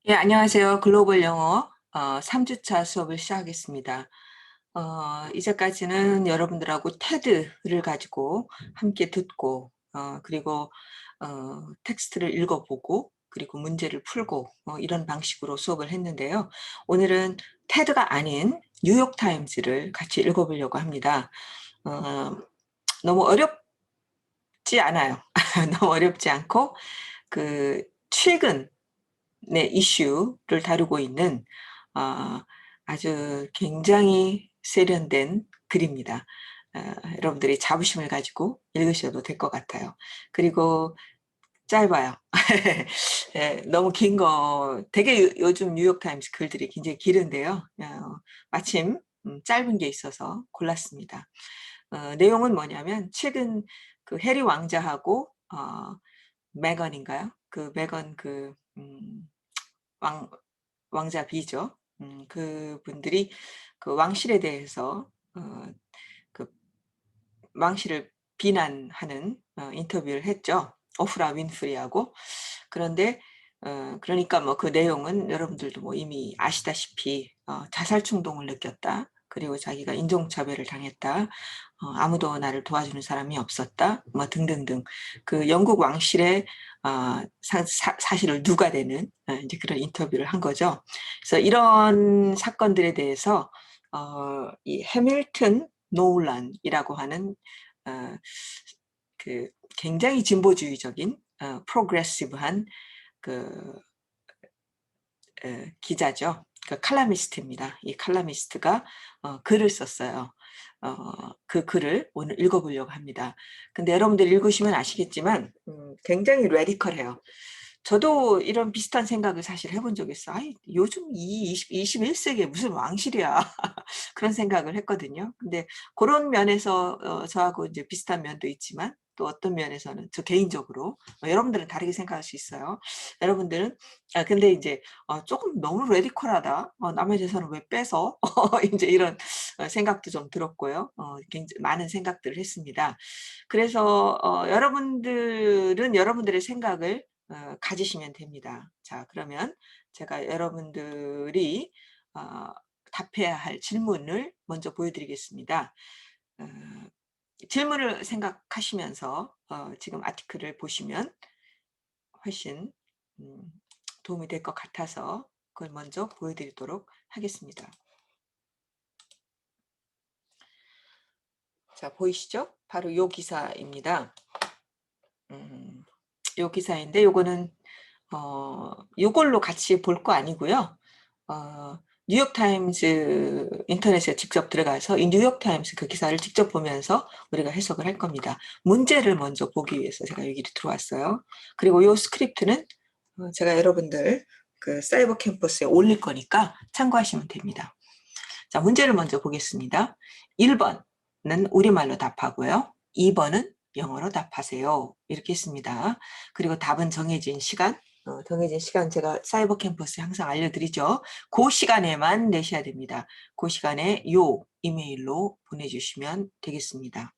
예, 안녕하세요. 글로벌 영어 3주차 수업을 시작하겠습니다. 이제까지는 여러분들하고 테드를 가지고 함께 듣고 그리고 텍스트를 읽어보고 그리고 문제를 풀고 이런 방식으로 수업을 했는데요. 오늘은 테드가 아닌 뉴욕타임즈를 같이 읽어보려고 합니다. 어, 너무 어렵지 않아요. 너무 어렵지 않고 그 최근 이슈를 다루고 있는 어 아주 굉장히 세련된 글입니다. 여러분들이 자부심을 가지고 읽으셔도 될 것 같아요. 그리고 짧아요. 예, 너무 긴 거 되게 요즘 뉴욕타임스 글들이 굉장히 길은데요. 마침 짧은 게 있어서 골랐습니다. 내용은 뭐냐면 최근 그 해리 왕자하고 메건인가요? 그 메건 왕 왕자 비죠. 그분들이 그 왕실에 대해서 그 왕실을 비난하는 인터뷰를 했죠. 오프라 윈프리하고. 그런데 그러니까 뭐 그 내용은 여러분들도 뭐 이미 아시다시피 자살 충동을 느꼈다. 그리고 자기가 인종차별을 당했다. 아무도 나를 도와주는 사람이 없었다. 뭐 등등등. 그 영국 왕실의 사실을 누가되는 이제 그런 인터뷰를 한 거죠. 그래서 이런 사건들에 대해서 이 해밀턴 노울란이라고 하는 어, 그 굉장히 진보주의적인 프로그레시브한 그 기자죠. 그 칼럼니스트입니다. 이 칼럼니스트가 글을 썼어요. 그 글을 오늘 읽어보려고 합니다. 근데 여러분들 읽으시면 아시겠지만 굉장히 레디컬해요. 저도 이런 비슷한 생각을 사실 해본 적이 있어요. 아이, 요즘 이 21세기에 무슨 왕실이야. 그런 생각을 했거든요. 근데 그런 면에서 저하고 이제 비슷한 면도 있지만 또 어떤 면에서는 저 개인적으로 여러분들은 다르게 생각할 수 있어요. 여러분들은 근데 이제 조금 너무 레디컬하다. 남의 재산을 왜 뺏어? 이제 이런 생각도 좀 들었고요. 굉장히 많은 생각들을 했습니다. 그래서 여러분들은 여러분들의 생각을 가지시면 됩니다. 자, 그러면 제가 여러분들이 어, 답해야 할 질문을 먼저 보여드리겠습니다. 어, 질문을 생각하시면서 지금 아티클을 보시면 훨씬 음, 도움이 될 것 같아서 그걸 먼저 보여드리도록 하겠습니다. 자, 보이시죠? 바로 요 기사입니다. 요 기사인데 요거는 요걸로 같이 볼 거 아니고요. 뉴욕타임즈 인터넷에 직접 들어가서 이 뉴욕타임스 그 기사를 직접 보면서 우리가 해석을 할 겁니다. 문제를 먼저 보기 위해서 제가 여기로 들어왔어요. 그리고 요 스크립트는 제가 여러분들 그 사이버 캠퍼스에 올릴 거니까 참고하시면 됩니다. 자, 문제를 먼저 보겠습니다. 1번은 우리말로 답하고요. 2번은 영어로 답하세요. 이렇게 했습니다. 그리고 답은 정해진 시간, 정해진 시간 제가 사이버 캠퍼스에 항상 알려드리죠. 그 시간에만 내셔야 됩니다. 그 시간에 요 이메일로 보내주시면 되겠습니다.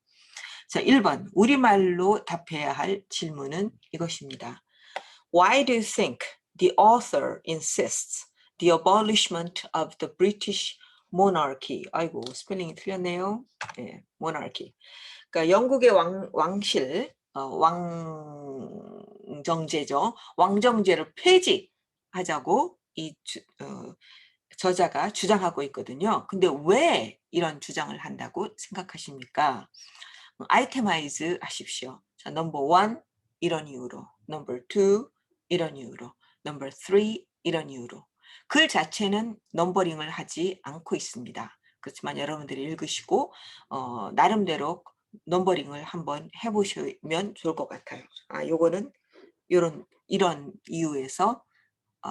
자, 1번 우리말로 답해야 할 질문은 이것입니다. Why do you think the author insists the abolishment of the British monarchy? 아이고, 스펠링이 틀렸네요. 네, monarchy. 그러니까 영국의 왕실, 왕정제죠. 왕정제를 폐지하자고 저자가 주장하고 있거든요. 근데 왜 이런 주장을 한다고 생각하십니까? 아이테마이즈 하십시오. 자, 넘버 1 이런 이유로, 넘버 2 이런 이유로, 넘버 3 이런 이유로. 글 자체는 넘버링을 하지 않고 있습니다. 그렇지만 여러분들이 읽으시고 나름대로 넘버링을 한번 해보시면 좋을 것 같아요. 요거는 이런 이유에서 어,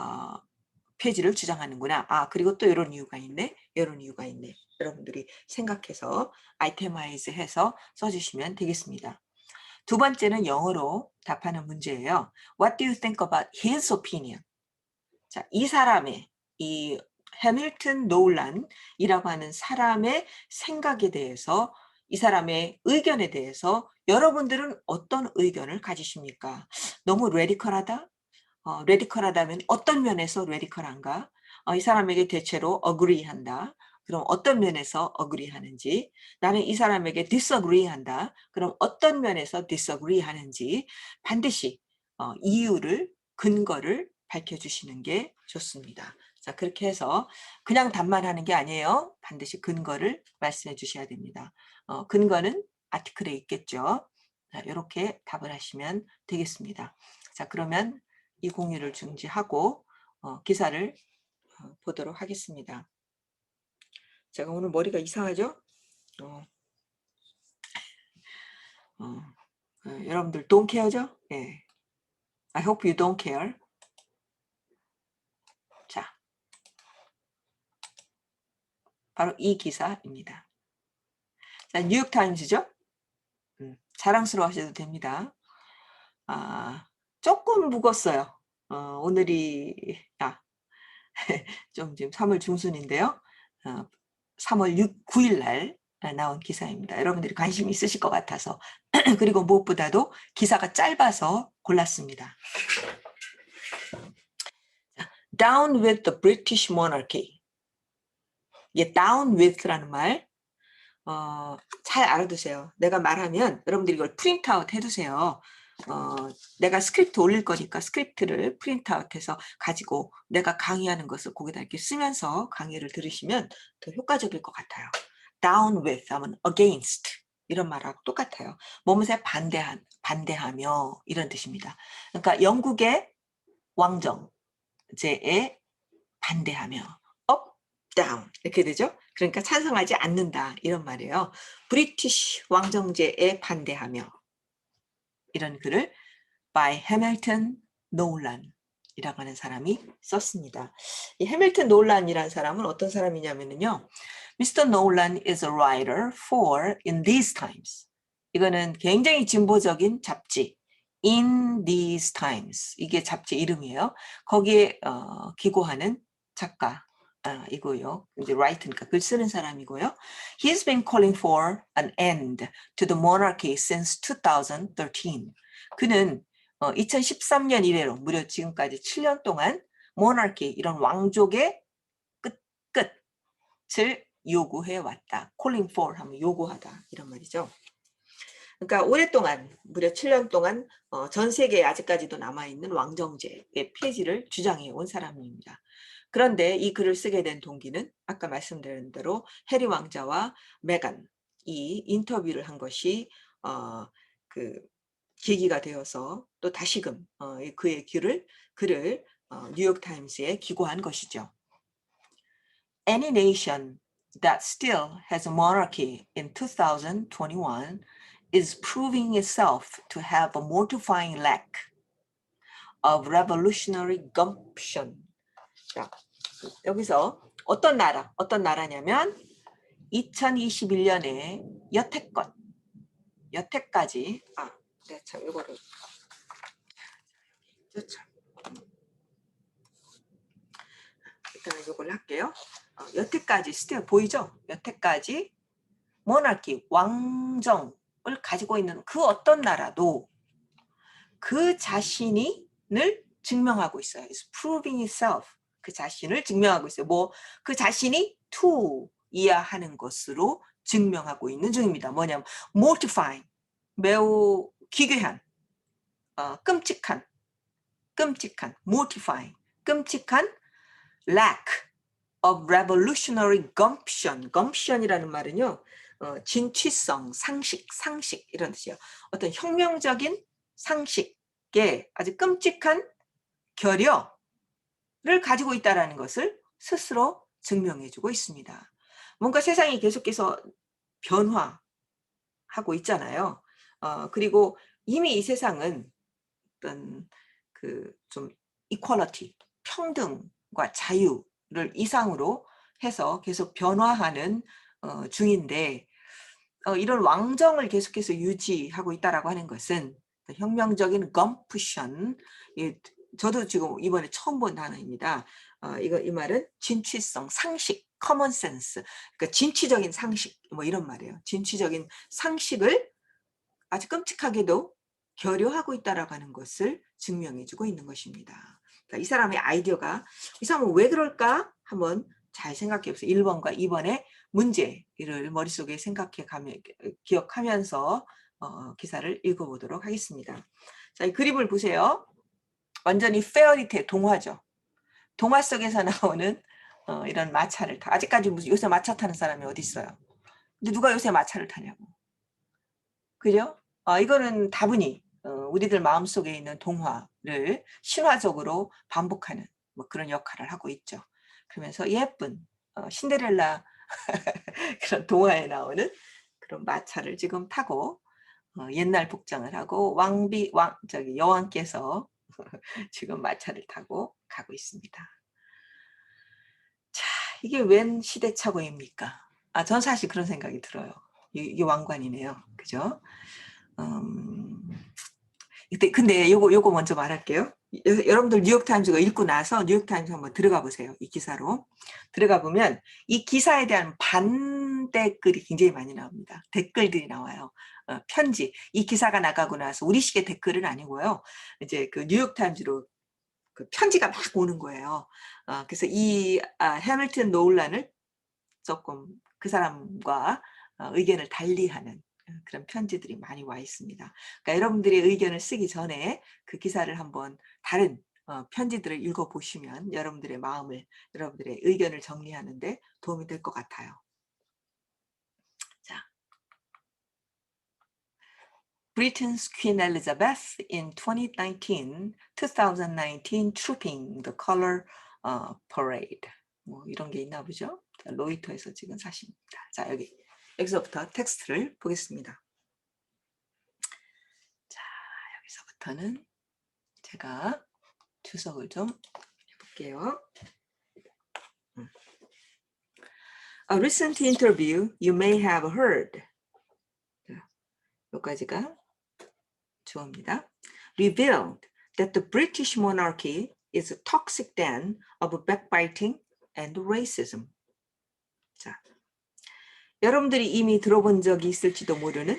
폐지를 주장하는구나. 그리고 또 이런 이유가 있네. 이런 이유가 있네. 여러분들이 생각해서 아이테마이즈 해서 써주시면 되겠습니다. 두 번째는 영어로 답하는 문제예요. What do you think about his opinion? 자, 이 사람의 이 해밀턴 노울란이라고 하는 사람의 생각에 대해서 이 사람의 의견에 대해서 여러분들은 어떤 의견을 가지십니까? 너무 레디컬하다? 레디컬하다면 어떤 면에서 레디컬한가? 이 사람에게 대체로 agree한다. 그럼 어떤 면에서 agree하는지, 나는 이 사람에게 disagree한다. 그럼 어떤 면에서 disagree하는지 반드시 이유를, 근거를 밝혀주시는 게 좋습니다. 자, 그렇게 해서 그냥 답만 하는 게 아니에요. 반드시 근거를 말씀해 주셔야 됩니다. 근거는 아티클에 있겠죠. 자, 이렇게 답을 하시면 되겠습니다. 자, 그러면 이 공유를 중지하고 기사를 보도록 하겠습니다. 제가 오늘 머리가 이상하죠? 어, 여러분들 don't care죠? 예. I hope you don't care. 자, 바로 이 기사입니다. 자, 뉴욕타임즈죠? 자랑스러워 하셔도 됩니다. 조금 묵었어요. 오늘이 좀 지금 3월 중순인데요. 3월 9일 날 나온 기사입니다. 여러분들이 관심 있으실 것 같아서 그리고 무엇보다도 기사가 짧아서 골랐습니다. Down with the British monarchy. 이게 down with라는 말 잘 알아두세요. 내가 말하면 여러분들이 이걸 프린트아웃 해두세요. 내가 스크립트 올릴 거니까 스크립트를 프린트아웃해서 가지고 내가 강의하는 것을 거기다 이렇게 쓰면서 강의를 들으시면 더 효과적일 것 같아요. down with 하면 against 이런 말하고 똑같아요. 무엇에 반대하며 이런 뜻입니다. 그러니까 영국의 왕정제에 반대하며 up, down 이렇게 되죠. 그러니까 찬성하지 않는다 이런 말이에요. 브리티시 왕정제에 반대하며 이런 글을 by 해밀턴 노란이라고 하는 사람이 썼습니다. 이 해밀턴 노란이라는 사람은 어떤 사람이냐면요. Mr. Nolan is a writer for In These Times. 이거는 굉장히 진보적인 잡지 In These Times. 이게 잡지 이름이에요. 거기에 기고하는 작가 이고요. 이제 write니까 글 쓰는 사람이고요. He's been calling for an end to the monarchy since 2013. 그는 2013년 이래로 무려 지금까지 7년 동안 monarchy 이런 왕족의 끝을 요구해 왔다. calling for 하면 요구하다 이런 말이죠. 그러니까 오랫동안 무려 7년 동안 전 세계에 아직까지도 남아있는 왕정제의 폐지를 주장해 온 사람입니다. 그런데 이 글을 쓰게 된 동기는 아까 말씀드린 대로 해리 왕자와 메간 이 인터뷰를 한 것이 그 계기가 되어서 또 다시금 그의 글을 뉴욕타임스에 기고한 것이죠. Any nation that still has a monarchy in 2021 is proving itself to have a mortifying lack of revolutionary gumption. 자, 여기서 어떤 나라냐면 2021년에 여태까지 네, 참 이거를 일단 이걸 할게요. 여태까지 still 보이죠? 여태까지 모나키 왕정을 가지고 있는 그 어떤 나라도 그 자신을 증명하고 있어요. It's proving itself. 그 자신을 증명하고 있어요. 그 자신이 to 이하하는 것으로 증명하고 있는 중입니다. 뭐냐면 mortifying, 매우 기괴한, 끔찍한, mortifying, 끔찍한 lack of revolutionary gumption. gumption이라는 말은요. 진취성, 상식 이런 뜻이에요. 어떤 혁명적인 상식에 아주 끔찍한 결여를 가지고 있다는 것을 스스로 증명해주고 있습니다. 뭔가 세상이 계속해서 변화하고 있잖아요. 그리고 이미 이 세상은 어떤 좀 equality, 평등과 자유를 이상으로 해서 계속 변화하는 중인데 이런 왕정을 계속해서 유지하고 있다라고 하는 것은 혁명적인 검푸션, 저도 지금 이번에 처음 본 단어입니다. 이 말은 진취성, 상식, 커먼 센스, 그러니까 진취적인 상식 뭐 이런 말이에요. 진취적인 상식을 아주 끔찍하게도 결여하고 있다라고 하는 것을 증명해주고 있는 것입니다. 이 사람의 아이디어가 이 사람은 왜 그럴까? 한번 잘 생각해 보세요. 1번과 2번의 문제를 머릿속에 기억하면서 기사를 읽어보도록 하겠습니다. 자, 이 그림을 보세요. 완전히 페어리테일 동화죠. 동화 속에서 나오는 이런 마차를 타. 아직까지 무슨 요새 마차 타는 사람이 어디 있어요? 근데 누가 요새 마차를 타냐고. 그죠? 이거는 다분히 우리들 마음속에 있는 동화를 신화적으로 반복하는 뭐 그런 역할을 하고 있죠. 그러면서 예쁜 신데렐라 그런 동화에 나오는 그런 마차를 지금 타고 옛날 복장을 하고 여왕께서 지금 마차를 타고 가고 있습니다. 자, 이게 웬 시대착오입니까? 전 사실 그런 생각이 들어요. 이게 왕관이네요. 그죠? 근데 요거 먼저 말할게요. 여러분들 뉴욕타임즈가 읽고 나서 뉴욕타임즈 한번 들어가 보세요. 이 기사로. 들어가 보면 이 기사에 대한 반댓글이 굉장히 많이 나옵니다. 댓글들이 나와요. 편지. 이 기사가 나가고 나서 우리식의 댓글은 아니고요. 이제 그 뉴욕타임즈로 그 편지가 막 오는 거예요. 그래서 이 해밀턴 노울란을 조금 그 사람과 의견을 달리하는 그런 편지들이 많이 와 있습니다. 그러니까 여러분들의 의견을 쓰기 전에 그 기사를 한번 다른 편지들을 읽어보시면 여러분들의 마음을, 여러분들의 의견을 정리하는데 도움이 될 것 같아요. 자, Britain's Queen Elizabeth in 2019 Trooping the Color Parade. 뭐 이런 게 있나 보죠. 자, 로이터에서 찍은 사진입니다. 자, 여기서부터 텍스트를 보겠습니다. 자, 여기서부터는 제가 주석을 좀 해볼게요. A recent interview you may have heard. 여기까지가 주어입니다. Revealed that the British monarchy is a toxic den of backbiting and racism. 자, 여러분들이 이미 들어본 적이 있을지도 모르는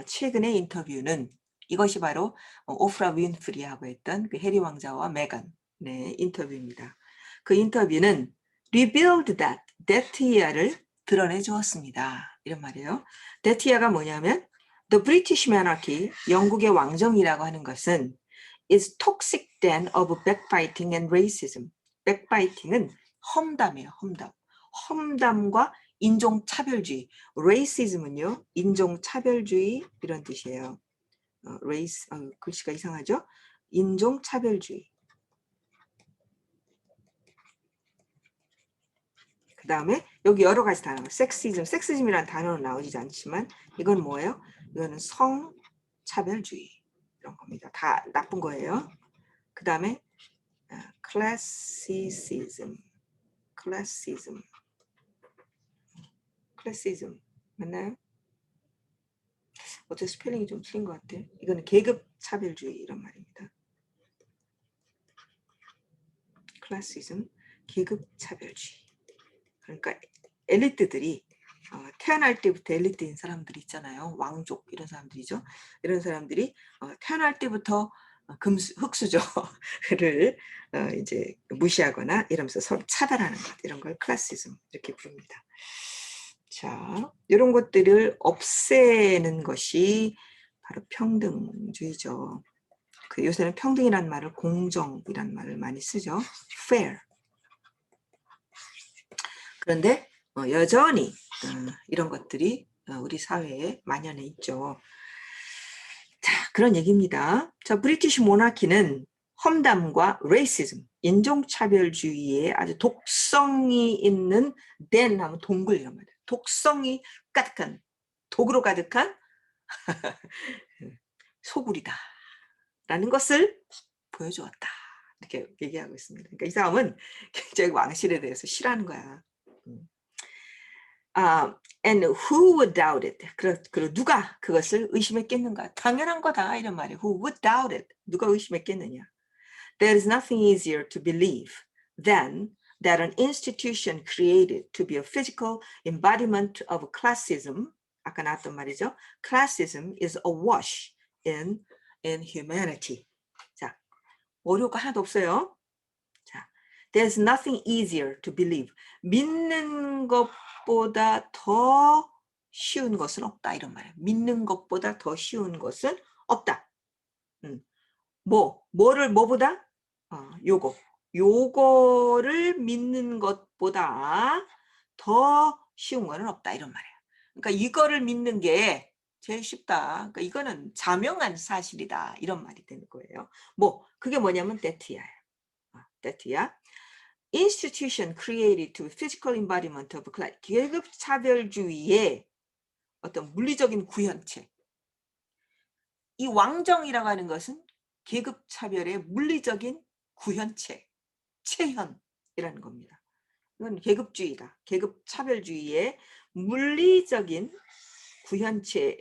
최근의 인터뷰는 이것이 바로 오프라 윈프리하고 했던 그 해리 왕자와 메간의 인터뷰입니다. 그 인터뷰는 revealed that, that year를 드러내 주었습니다. 이런 말이에요. that year가 뭐냐면 the British monarchy, 영국의 왕정이라고 하는 것은 is toxic den of backbiting and racism. backbiting은 험담이에요. 험담. 험담과 인종차별주의. racism은요. 인종차별주의 이런 뜻이에요. race, 글씨가 이상하죠? 인종차별주의. 그 다음에 여기 여러 가지 단어. 섹시즘이라는 단어는 나오지 않지만 이건 뭐예요? 이거는 성차별주의 이런 겁니다. 다 나쁜 거예요. 그 다음에 classism 맞나요? 어째 스펠링이 좀 틀린 것 같아. 이거는 계급 차별주의 이런 말입니다. 클래시즘, 계급 차별주의. 그러니까 엘리트들이 태어날 때부터 엘리트인 사람들이 있잖아요. 왕족 이런 사람들이죠. 이런 사람들이 태어날 때부터 흑수저를 이제 무시하거나 이러면서 서로 차별하는 것, 이런 걸 클래시즘 이렇게 부릅니다. 자, 이런 것들을 없애는 것이 바로 평등주의죠. 요새는 평등이라는 말을 공정이라는 말을 많이 쓰죠. fair. 그런데 여전히 이런 것들이 우리 사회에 만연해 있죠. 자, 그런 얘기입니다. 자, 브리티시 모나키는 험담과 레이시즘, 인종차별주의에 아주 독성이 있는 den 하면 동굴 이런 말이에요. 독성이 가득한, 독으로 가득한 소굴이다 라는 것을 보여주었다. 이렇게 얘기하고 있습니다. 그러니까 이 사람은 굉장히 왕실에 대해서 싫어하는 거야. And who would doubt it? 그리고 누가 그것을 의심했겠는가? 당연한 거다 이런 말이에요. Who would doubt it? 누가 의심했겠느냐? There is nothing easier to believe than that an institution created to be a physical embodiment of classism, 아까 나왔던 말이죠. Classism is awash in humanity. 자, 어려울 거 하나도 없어요. There's nothing easier to believe. 믿는 것보다 더 쉬운 것은 없다 이런 말이에요. 믿는 것보다 더 쉬운 것은 없다. 뭐보다? 요거를 믿는 것보다 더 쉬운 거는 없다 이런 말이에요. 그러니까 이거를 믿는 게 제일 쉽다. 그러니까 이거는 자명한 사실이다 이런 말이 되는 거예요. 그게 뭐냐면 that야. that야. Institution created to physical embodiment of class. 계급 차별주의의 어떤 물리적인 구현체. 이 왕정이라고 하는 것은 계급 차별의 물리적인 구현체, 체현이라는 겁니다. 이건 계급주의다. 계급 차별주의의 물리적인 구현체로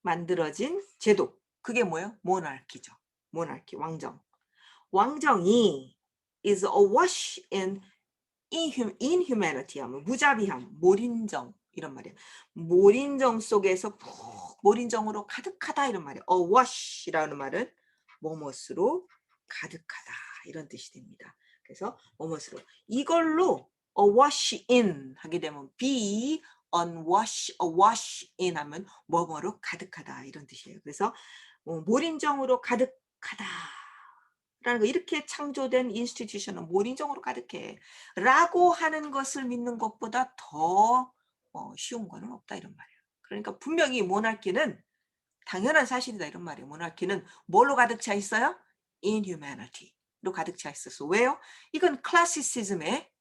만들어진 제도. 그게 뭐예요? 모나키죠. 모나키, 왕정. 왕정이 is awash in inhumanity 하면 무자비함, 몰인정 이런 말이에요. 몰인정 속에서 몰인정으로 가득하다 이런 말이에요. awash이라는 말은 뭐뭇으로 가득하다 이런 뜻이 됩니다. 그래서 뭐뭇으로 이걸로 awash in 하게 되면 be unwash, awash in 하면 뭐뭐로 가득하다 이런 뜻이에요. 그래서 몰인정으로 가득하다 라는 거 이렇게 창조된 인스티튜션은 몰인정으로 가득해 라고 하는 것을 믿는 것보다 더 쉬운 거는 없다 이런 말이에요. 그러니까 분명히 모나키는 당연한 사실이다 이런 말이에요. 모나키는 뭘로 가득 차 있어요? inhumanity로 가득 차 있었어. 왜요? 이건 클래시즘에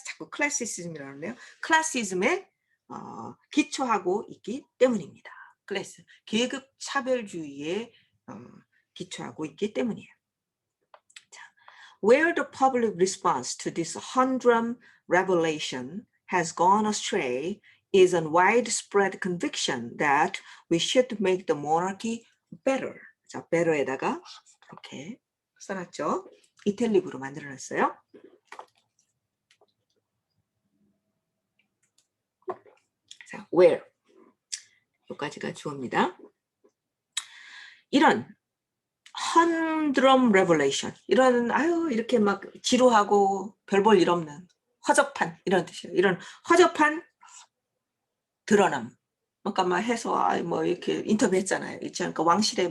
자꾸 클래시즘이라고 하네요. 클래시즘에 기초하고 있기 때문입니다. 클래스 계급 차별주의에 기초하고 있기 때문이에요. 자, where the public response to this humdrum revelation has gone astray is a widespread conviction that we should make the monarchy better. 자, better에다가 이렇게 써놨죠. 이탈릭으로 만들어놨어요. 자, where 여기까지가 주어입니다. 이런 humdrum revelation 이런 이렇게 막 지루하고 별 볼 일 없는 허접한 이런 뜻이에요. 이런 허접한 드러남. 그러니까 막 해서 뭐 이렇게 인터뷰했잖아요. 그러니까 왕실의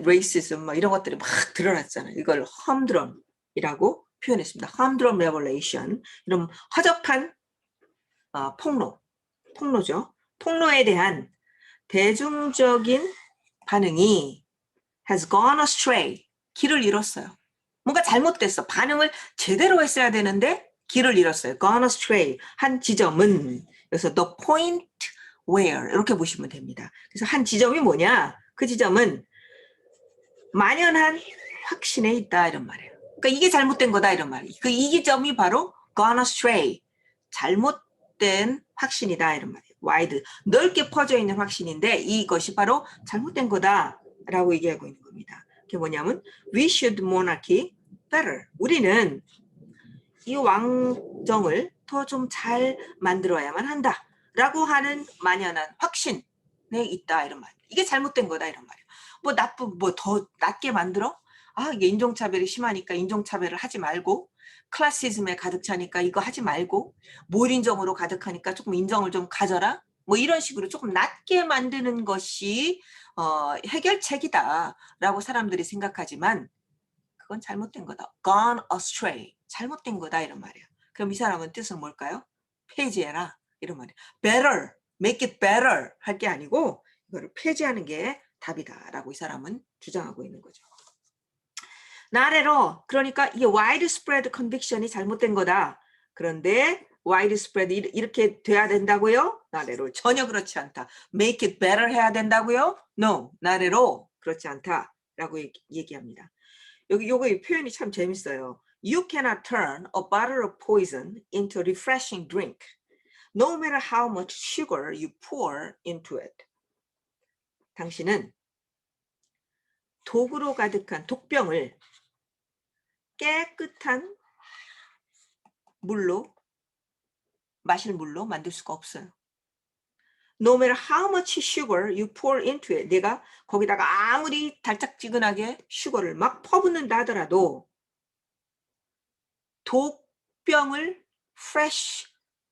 레이시즘 이런 것들이 막 드러났잖아요. 이걸 humdrum이라고 표현했습니다. humdrum revelation 이런 허접한 폭로죠. 폭로에 대한 대중적인 반응이 has gone astray. 길을 잃었어요. 뭔가 잘못됐어. 반응을 제대로 했어야 되는데 길을 잃었어요. gone astray. 한 지점은 그래서 the point where 이렇게 보시면 됩니다. 그래서 한 지점이 뭐냐? 그 지점은 만연한 확신에 있다 이런 말이에요. 그러니까 이게 잘못된 거다 이런 말이에요. 이 지점이 바로 gone astray. 잘못된 확신이다 이런 말이에요. wide. 넓게 퍼져 있는 확신인데 이것이 바로 잘못된 거다라고 얘기하고 있는 겁니다. 그게 뭐냐면 we should monarchy better. 우리는 이 왕정을 더 좀 잘 만들어야만 한다 라고 하는 만연한 확신에 있다 이런 말이에요. 이게 잘못된 거다 이런 말이에요. 더 낮게 만들어? 이게 인종차별이 심하니까 인종차별을 하지 말고 클래시즘에 가득 차니까 이거 하지 말고 몰인정으로 가득하니까 조금 인정을 좀 가져라 뭐 이런 식으로 조금 낮게 만드는 것이 해결책이다 라고 사람들이 생각하지만 그건 잘못된 거다. gone astray. 잘못된 거다 이런 말이에요. 그럼 이 사람은 뜻은 뭘까요? 폐지해라 이런 말이에요. better, make it better 할 게 아니고 이거를 폐지하는 게 답이다라고 이 사람은 주장하고 있는 거죠. 나래로 그러니까 이 widespread conviction이 잘못된 거다. 그런데 widespread 이렇게 돼야 된다고요? 나래로 전혀 그렇지 않다. make it better 해야 된다고요? No, 나래로 그렇지 않다라고 얘기합니다. 요거 표현이 참 재밌어요. You cannot turn a bottle of poison into a refreshing drink, no matter how much sugar you pour into it. 당신은 독으로 가득한 독병을 깨끗한 물로, 마실 물로 만들 수가 없어요. no matter how much sugar you pour into it, 내가 거기다가 아무리 달짝지근하게 슈거를 막 퍼붓는다 하더라도 독병을 fresh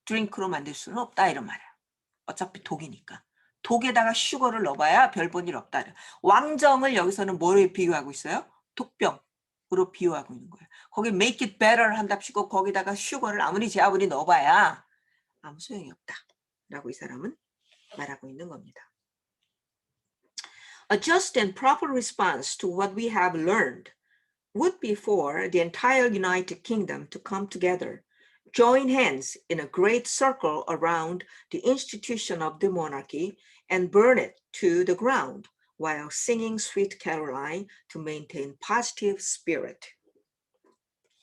drink로 만들 수는 없다 이런 말이야. 어차피 독이니까. 독에다가 슈거를 넣어봐야 별 본 일 없다. 왕정을 여기서는 뭐에 비유하고 있어요? 독병으로 비유하고 있는 거예요. 거기 make it better 한답시고 거기다가 슈거를 아무리 넣어봐야 아무 소용이 없다. 라고 이 사람은 말하고 있는 겁니다. A just and proper response to what we have learned would be for the entire United Kingdom to come together, join hands in a great circle around the institution of the monarchy and burn it to the ground while singing Sweet Caroline to maintain positive spirit.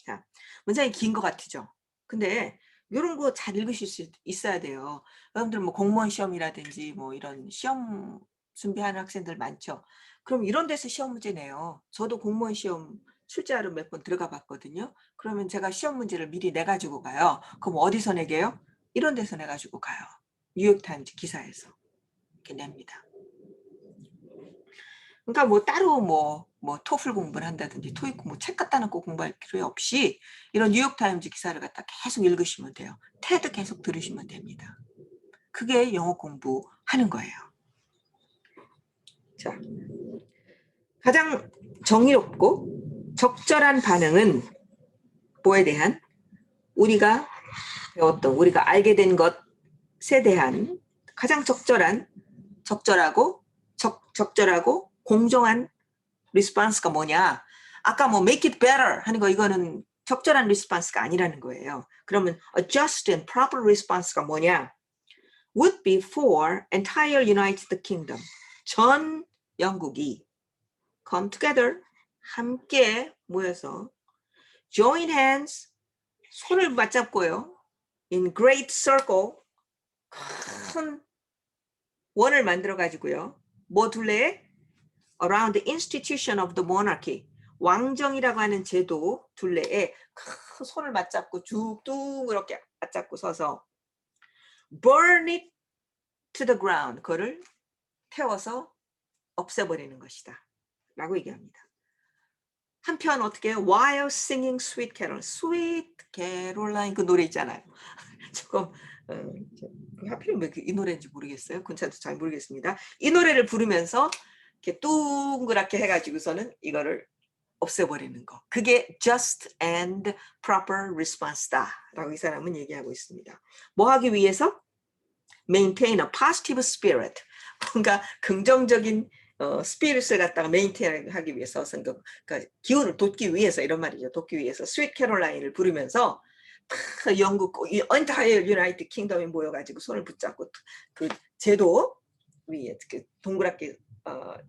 자, 문장이 긴 것 같죠? 근데 이런 거 잘 읽으실 수 있어야 돼요. 여러분들 뭐 공무원 시험이라든지 뭐 이런 시험 준비하는 학생들 많죠. 그럼 이런 데서 시험 문제 내요. 저도 공무원 시험 출제하러 몇 번 들어가 봤거든요. 그러면 제가 시험 문제를 미리 내가지고 가요. 그럼 어디서 내게요? 이런 데서 내가지고 가요. 뉴욕타임즈 기사에서 이렇게 냅니다. 그러니까 뭐 따로 뭐 토플 공부를 한다든지 토익 공부 책 갖다 놓고 공부할 필요 없이 이런 뉴욕타임즈 기사를 갖다 계속 읽으시면 돼요. 테드 계속 들으시면 됩니다. 그게 영어 공부하는 거예요. 자, 가장 정의롭고 적절한 반응은 뭐에 대한 우리가 배웠던 우리가 알게 된 것에 대한 가장 적절하고 공정한 리스폰스가 뭐냐? 아까 뭐 make it better 하는 거 이거는 적절한 리스폰스가 아니라는 거예요. 그러면 a just and proper response가 뭐냐? would be for entire United Kingdom. 전 영국이 come together 함께 모여서 join hands 손을 맞잡고요. in great circle 큰 원을 만들어 가지고요. 뭐 둘레에 around the institution of the monarchy 왕정이라고 하는 제도 둘레에 큰 손을 맞잡고 쭉 이렇게 맞잡고 서서 burn it to the ground 그거를 태워서 없애버리는 것이다 라고 얘기합니다. 한편 어떻게 해요? While singing Sweet Carol, Sweet Caroline 그 노래 있잖아요. 조금 하필이면 이 노래인지 모르겠어요. 그건 저도 잘 모르겠습니다. 이 노래를 부르면서 이렇게 둥그랗게 해가지고서는 이거를 없애버리는 거. 그게 just and proper response다라고 이 사람은 얘기하고 있습니다. 뭐 하기 위해서? Maintain a positive spirit. 뭔가 긍정적인 스피릿을 갖다가 메인테인 하기 위해서 그러니까 기운을 돋기 위해서 이런 말이죠. 돋기 위해서 스윗 캐롤라인을 부르면서 영국 entire United Kingdom이 모여가지고 손을 붙잡고 그 제도 위에 동그랗게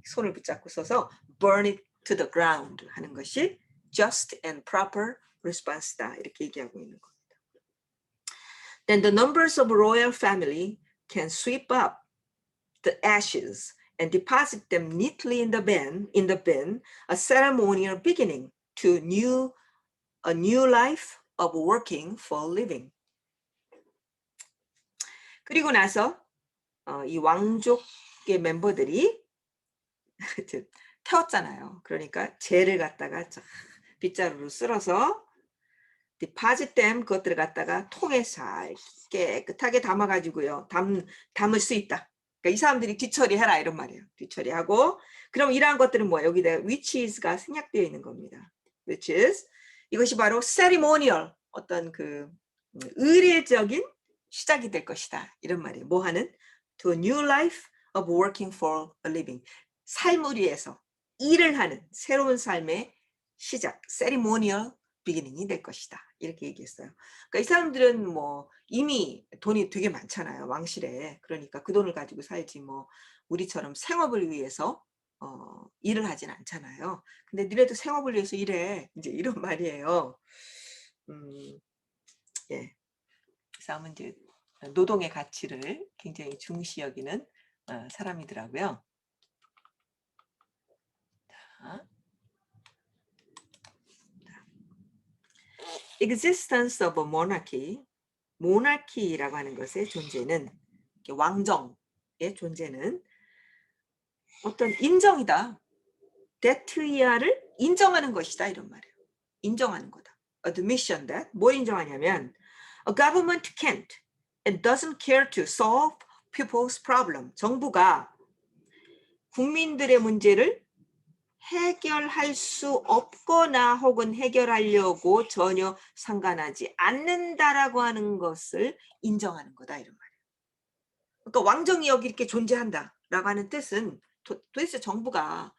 손을 붙잡고 서서 burn it to the ground 하는 것이 just and proper response다 이렇게 얘기하고 있는 겁니다. Then the members of royal family can sweep up the ashes and deposit them neatly in the bin, a ceremonial beginning to a new life of working for living. 그리고 나서 이 왕족의 멤버들이 태웠잖아요. 그러니까 재를 갖다가 빗자루로 쓸어서 deposit them 그것들을 갖다가 통에 잘 깨끗하게 담아가지고요. 담을 수 있다. 그러니까 이 사람들이 뒤처리해라 이런 말이에요. 뒤처리하고 그럼 이러한 것들은 뭐야? 여기다 which is가 생략되어 있는 겁니다. which is 이것이 바로 ceremonial 어떤 그 의례적인 시작이 될 것이다. 이런 말이에요. 뭐 하는? To a new life of working for a living. 삶을 위해서 일을 하는 새로운 삶의 시작. ceremonial beginning이 될 것이다. 이렇게 얘기했어요. 그러니까 이 사람들은 뭐 이미 돈이 되게 많잖아요. 왕실에. 그러니까 그 돈을 가지고 살지 뭐 우리처럼 생업을 위해서 일을 하진 않잖아요. 근데 니네도 생업을 위해서 일해. 이제 이런 말이에요. 예. 이 사람은 이제 노동의 가치를 굉장히 중시 여기는 사람이더라고요. 자. Existence of a monarchy, monarchy라고 하는 것의 존재는 왕정, 존재는 어떤 인정이다. that이야를 인정하는 것이다 이런 말이에요. 인정하는 거다. admission that 뭐 인정하냐면 a government can't and doesn't care to solve people's problem. 정부가 국민들의 문제를 해결할 수 없거나 혹은 해결하려고 전혀 상관하지 않는다라고 하는 것을 인정하는 거다 이런 말이에요. 그러니까 왕정이 여기 이렇게 존재한다라고 하는 뜻은 도대체 정부가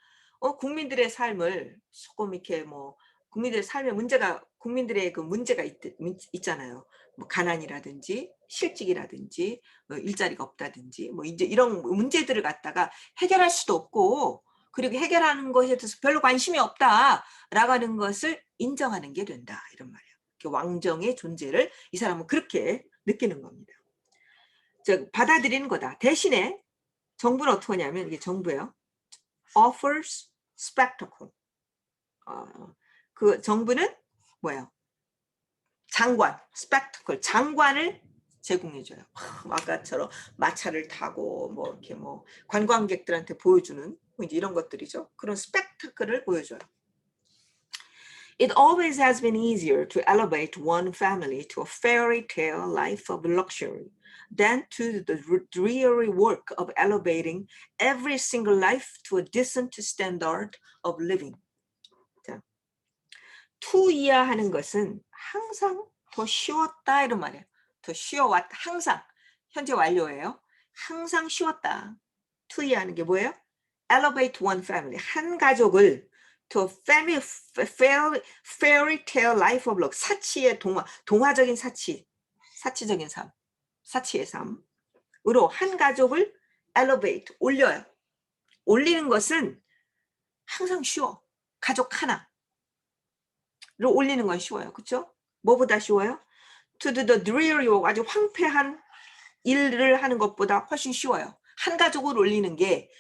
국민들의 삶을 조금 이렇게 뭐 국민들의 삶의 문제가 국민들의 그 문제가 있잖아요. 뭐 가난이라든지 실직이라든지 뭐 일자리가 없다든지 뭐 이제 이런 문제들을 갖다가 해결할 수도 없고 그리고 해결하는 것에 대해서 별로 관심이 없다라고 하는 것을 인정하는 게 된다 이런 말이에요. 왕정의 존재를 이 사람은 그렇게 느끼는 겁니다. 받아들이는 거다. 대신에 정부는 어떻게 하냐면 이게 정부예요. offers spectacle. 그 정부는 뭐예요? 장관, spectacle, 장관을 제공해줘요. 아까처럼 마차를 타고 뭐 이렇게 뭐 관광객들한테 보여주는 뭐 이제 이런 것들이죠. 그런 spectacle을 보여줘요. It always has been easier to elevate one family to a fairy tale life of luxury than to the dreary work of elevating every single life to a decent standard of living. 자, 투이야 하는 것은 항상 더 쉬웠다 이런 말이에요. 더 쉬워왔다. 항상 현재 완료예요. 항상 쉬웠다. 투이야 하는 게 뭐예요? Elevate one family. 한 가족을 to fairy tale life of luck. 사치의 동화적인 사치적인 삶, 사치의 삶으로 한 가족을 elevate, 올려요. 올리는 것은 항상 쉬워. 가족 하나를 올리는 건 쉬워요. 그렇죠? 뭐보다 쉬워요? To do the dreary work, 아주 황폐한 일을 하는 것보다 훨씬 쉬워요. 한 가족을 올리는 게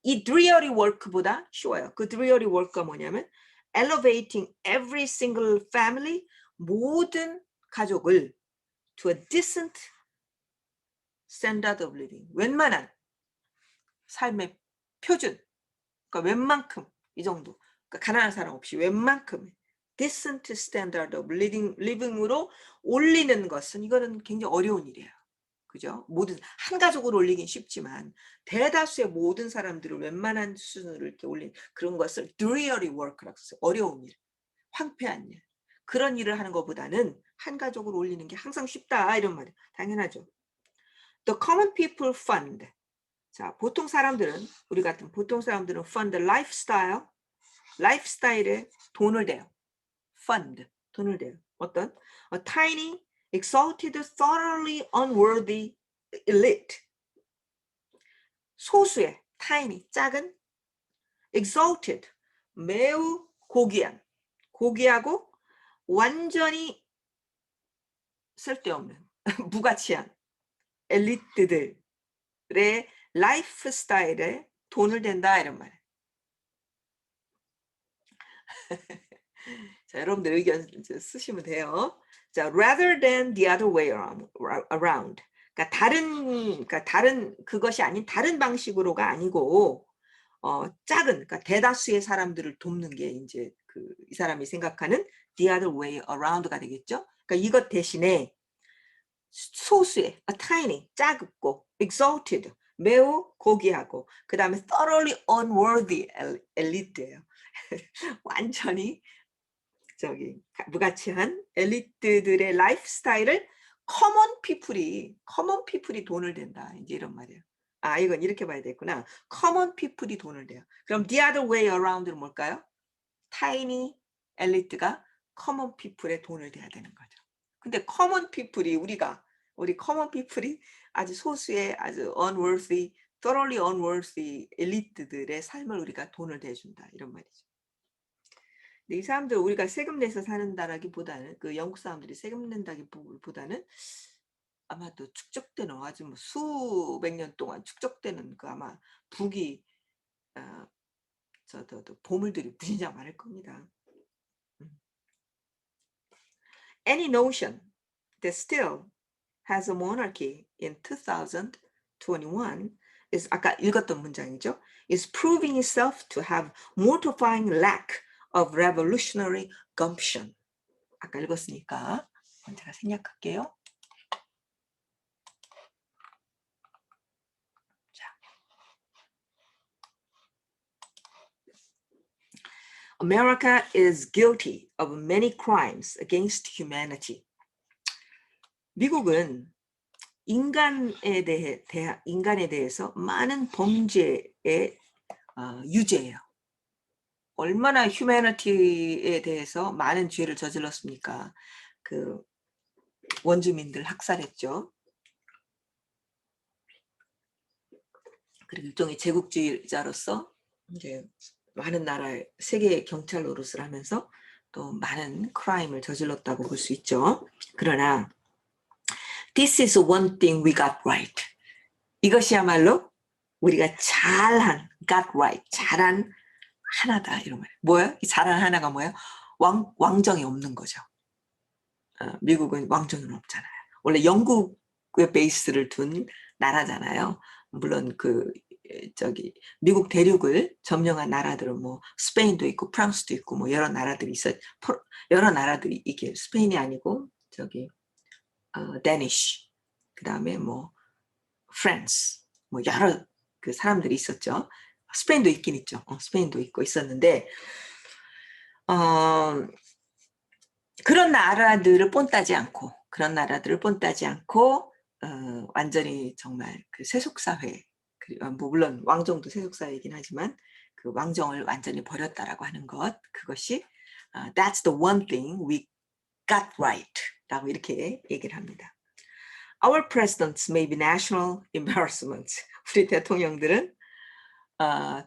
이 dreary work보다 쉬워요. 그 dreary work가 뭐냐면 elevating every single family, 모든 가족을 to a decent standard of living, 웬만한 삶의 표준, 그러니까 웬만큼 이 정도, 그러니까 가난한 사람 없이 웬만큼 decent standard of living으로 올리는 것은 이거는 굉장히 어려운 일이에요. 그죠? 모든 한 가족으로 올리긴 쉽지만 대다수의 모든 사람들을 웬만한 수준으로 이렇게 올린 그런 것을 dreary work라고 써요. 어려운 일, 황폐한 일. 그런 일을 하는 것보다는 한 가족으로 올리는 게 항상 쉽다 이런 말이에요. 당연하죠. The common people fund. 자, 보통 사람들은 우리 같은 보통 사람들은 fund lifestyle에 돈을 대요. fund 돈을 대요. 어떤 a tiny exalted, thoroughly unworthy elite. 소수의 tiny, 작은, exalted, 매우 고귀하고 완전히 쓸데없는, 무가치한 엘리트들의 라이프 스타일에 돈을 댄다 이런 말이에요. 자, 여러분들 의견 쓰시면 돼요. 자, rather than the other way around. 그러니까 다른 그것이 아닌 다른 방식으로가 아니고 작은 그러니까 대다수의 사람들을 돕는 게 이제 이 사람이 생각하는 the other way around가 되겠죠. 그러니까 이것 대신에 소수의 a tiny 작고 exalted 매우 고귀하고 그 다음에 thoroughly unworthy 엘리트예요. 완전히 무가치한 엘리트들의 라이프 스타일을 커먼 피플이 돈을 댄다. 이제 이런 말이에요. 아, 이건 이렇게 봐야 되겠구나. 커먼 피플이 돈을 대요. 그럼 the other way around는 뭘까요? 타이니 엘리트가 커먼 피플에 돈을 대야 되는 거죠. 근데 커먼 피플이 우리 커먼 피플이 아주 소수의 아주 unworthy, thoroughly unworthy 엘리트들의 삶을 우리가 돈을 대준다. 이런 말이죠. 근데 이 사람들 우리가 세금 내서 사는다라기보다는 그 영국 사람들이 세금 낸다기보다는 아마도 축적되는 아주 뭐 수백 년 동안 축적되는 그 아마 북이 보물들이 무진장 많을 겁니다. Any notion that still has a monarchy in 2021 is 아까 읽었던 문장이죠. is proving itself to have mortifying lack of revolutionary gumption. 아까 읽었으니까 제가 생략할게요. America is guilty of many crimes against humanity. 미국은 인간에 대해서 많은 범죄의 유죄예요. 얼마나 휴머니티에 대해서 많은 죄를 저질렀습니까? 그 원주민들 학살했죠. 그리고 일종의 제국주의자로서 이제 많은 나라의 세계 경찰 노릇을 하면서 또 많은 크라임을 저질렀다고 볼 수 있죠. 그러나 this is one thing we got right. 이것이야말로 우리가 잘한, got right, 잘한 하나다 이런 말이에요. 뭐예요? 이 잘한 하나가 뭐예요? 왕정이 없는 거죠. 미국은 왕정은 없잖아요. 원래 영국의 베이스를 둔 나라잖아요. 물론 미국 대륙을 점령한 나라들은 뭐 스페인도 있고 프랑스도 있고 뭐 여러 나라들이 여러 나라들이 이게 스페인이 아니고 데니쉬 그다음에 뭐 프랑스 뭐 여러 그 사람들이 있었죠. 스페인도 있긴 있죠. 스페인도 있고 있었는데 그런 나라들을 본따지 않고 완전히 정말 그 세속사회 뭐 물론 왕정도 세속사회이긴 하지만 그 왕정을 완전히 버렸다라고 하는 것 그것이 that's the one thing we got right 라고 이렇게 얘기를 합니다. Our presidents may be national embarrassments. 우리 대통령들은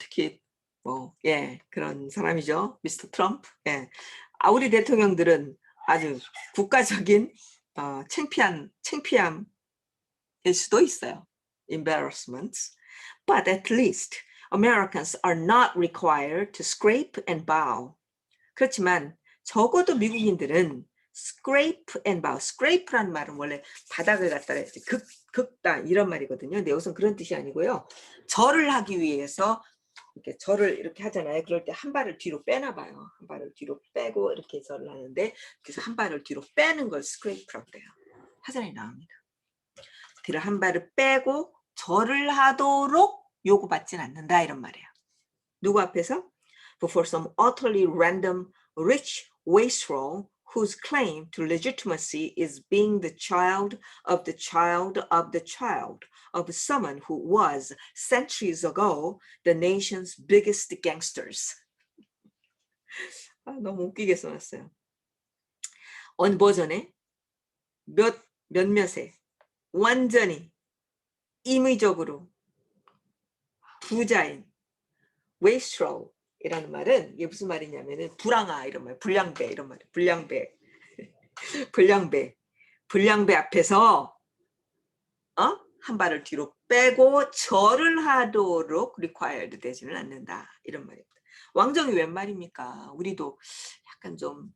특히 그런 사람이죠. 미스터 트럼프. 예. 우리 대통령들은 아주 국가적인 창피함일 수도 있어요. embarrassments. But at least Americans are not required to scrape and bow. 그렇지만 적어도 미국인들은 scrape and bow. scrape라는 말은 원래 바닥을 갖다 긁다 이런 말이거든요. 근데 여기서는 그런 뜻이 아니고요. 절을 하기 위해서 이렇게 절을 이렇게 하잖아요. 그럴 때 한 발을 뒤로 빼나 봐요. 한 발을 뒤로 빼고 이렇게 절을 하는데 그래서 한 발을 뒤로 빼는 걸 scrape라고 해요. 사전에 나옵니다. 뒤로 한 발을 빼고 절을 하도록 요구받진 않는다 이런 말이에요. 누구 앞에서? But for some utterly random rich wastrel whose claim to legitimacy is being the child of the child of the child of someone who was centuries ago the nation's biggest gangsters. 너무 웃기게 써놨어요. 어느 버전에 몇몇에 완전히 임의적으로 부자인 wastrel이라는 말은 이게 무슨 말이냐면은 불황아 이런 말, 불량배 이런 말, 불량배 앞에서 한 발을 뒤로 빼고 절을 하도록 required 되지는 않는다 이런 말입니다. 왕정이 웬 말입니까? 우리도 약간 좀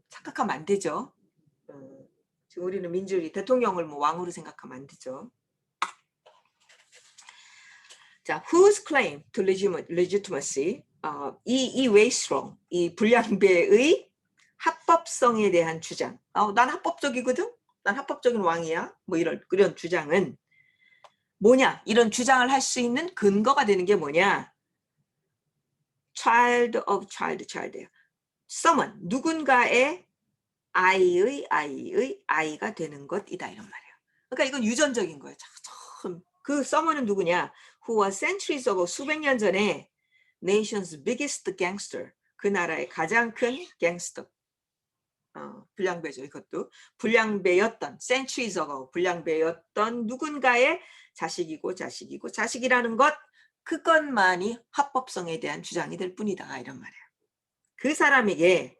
착각하면 안 되죠. 지금 우리는 민주주의 대통령을 뭐 왕으로 생각하면 안 되죠. 자, whose claim to legitimacy, 이 wastrel, 이 불량배의 합법성에 대한 주장. 난 합법적이거든? 난 합법적인 왕이야? 뭐 이런 주장은 뭐냐? 이런 주장을 할 수 있는 근거가 되는 게 뭐냐? child of child예요. someone, 누군가의 아이가 되는 것이다 이런 말이에요. 그러니까 이건 유전적인 거예요. 그 someone은 누구냐? Who was centuries ago, 수백 년 전에 nation's biggest gangster, 그 나라의 가장 큰 갱스터, 불량배죠. 이것도 불량배였던 centuries ago, 불량배였던 누군가의 자식이라는 것, 그것만이 합법성에 대한 주장이 될 뿐이다 이런 말이에요. 그 사람에게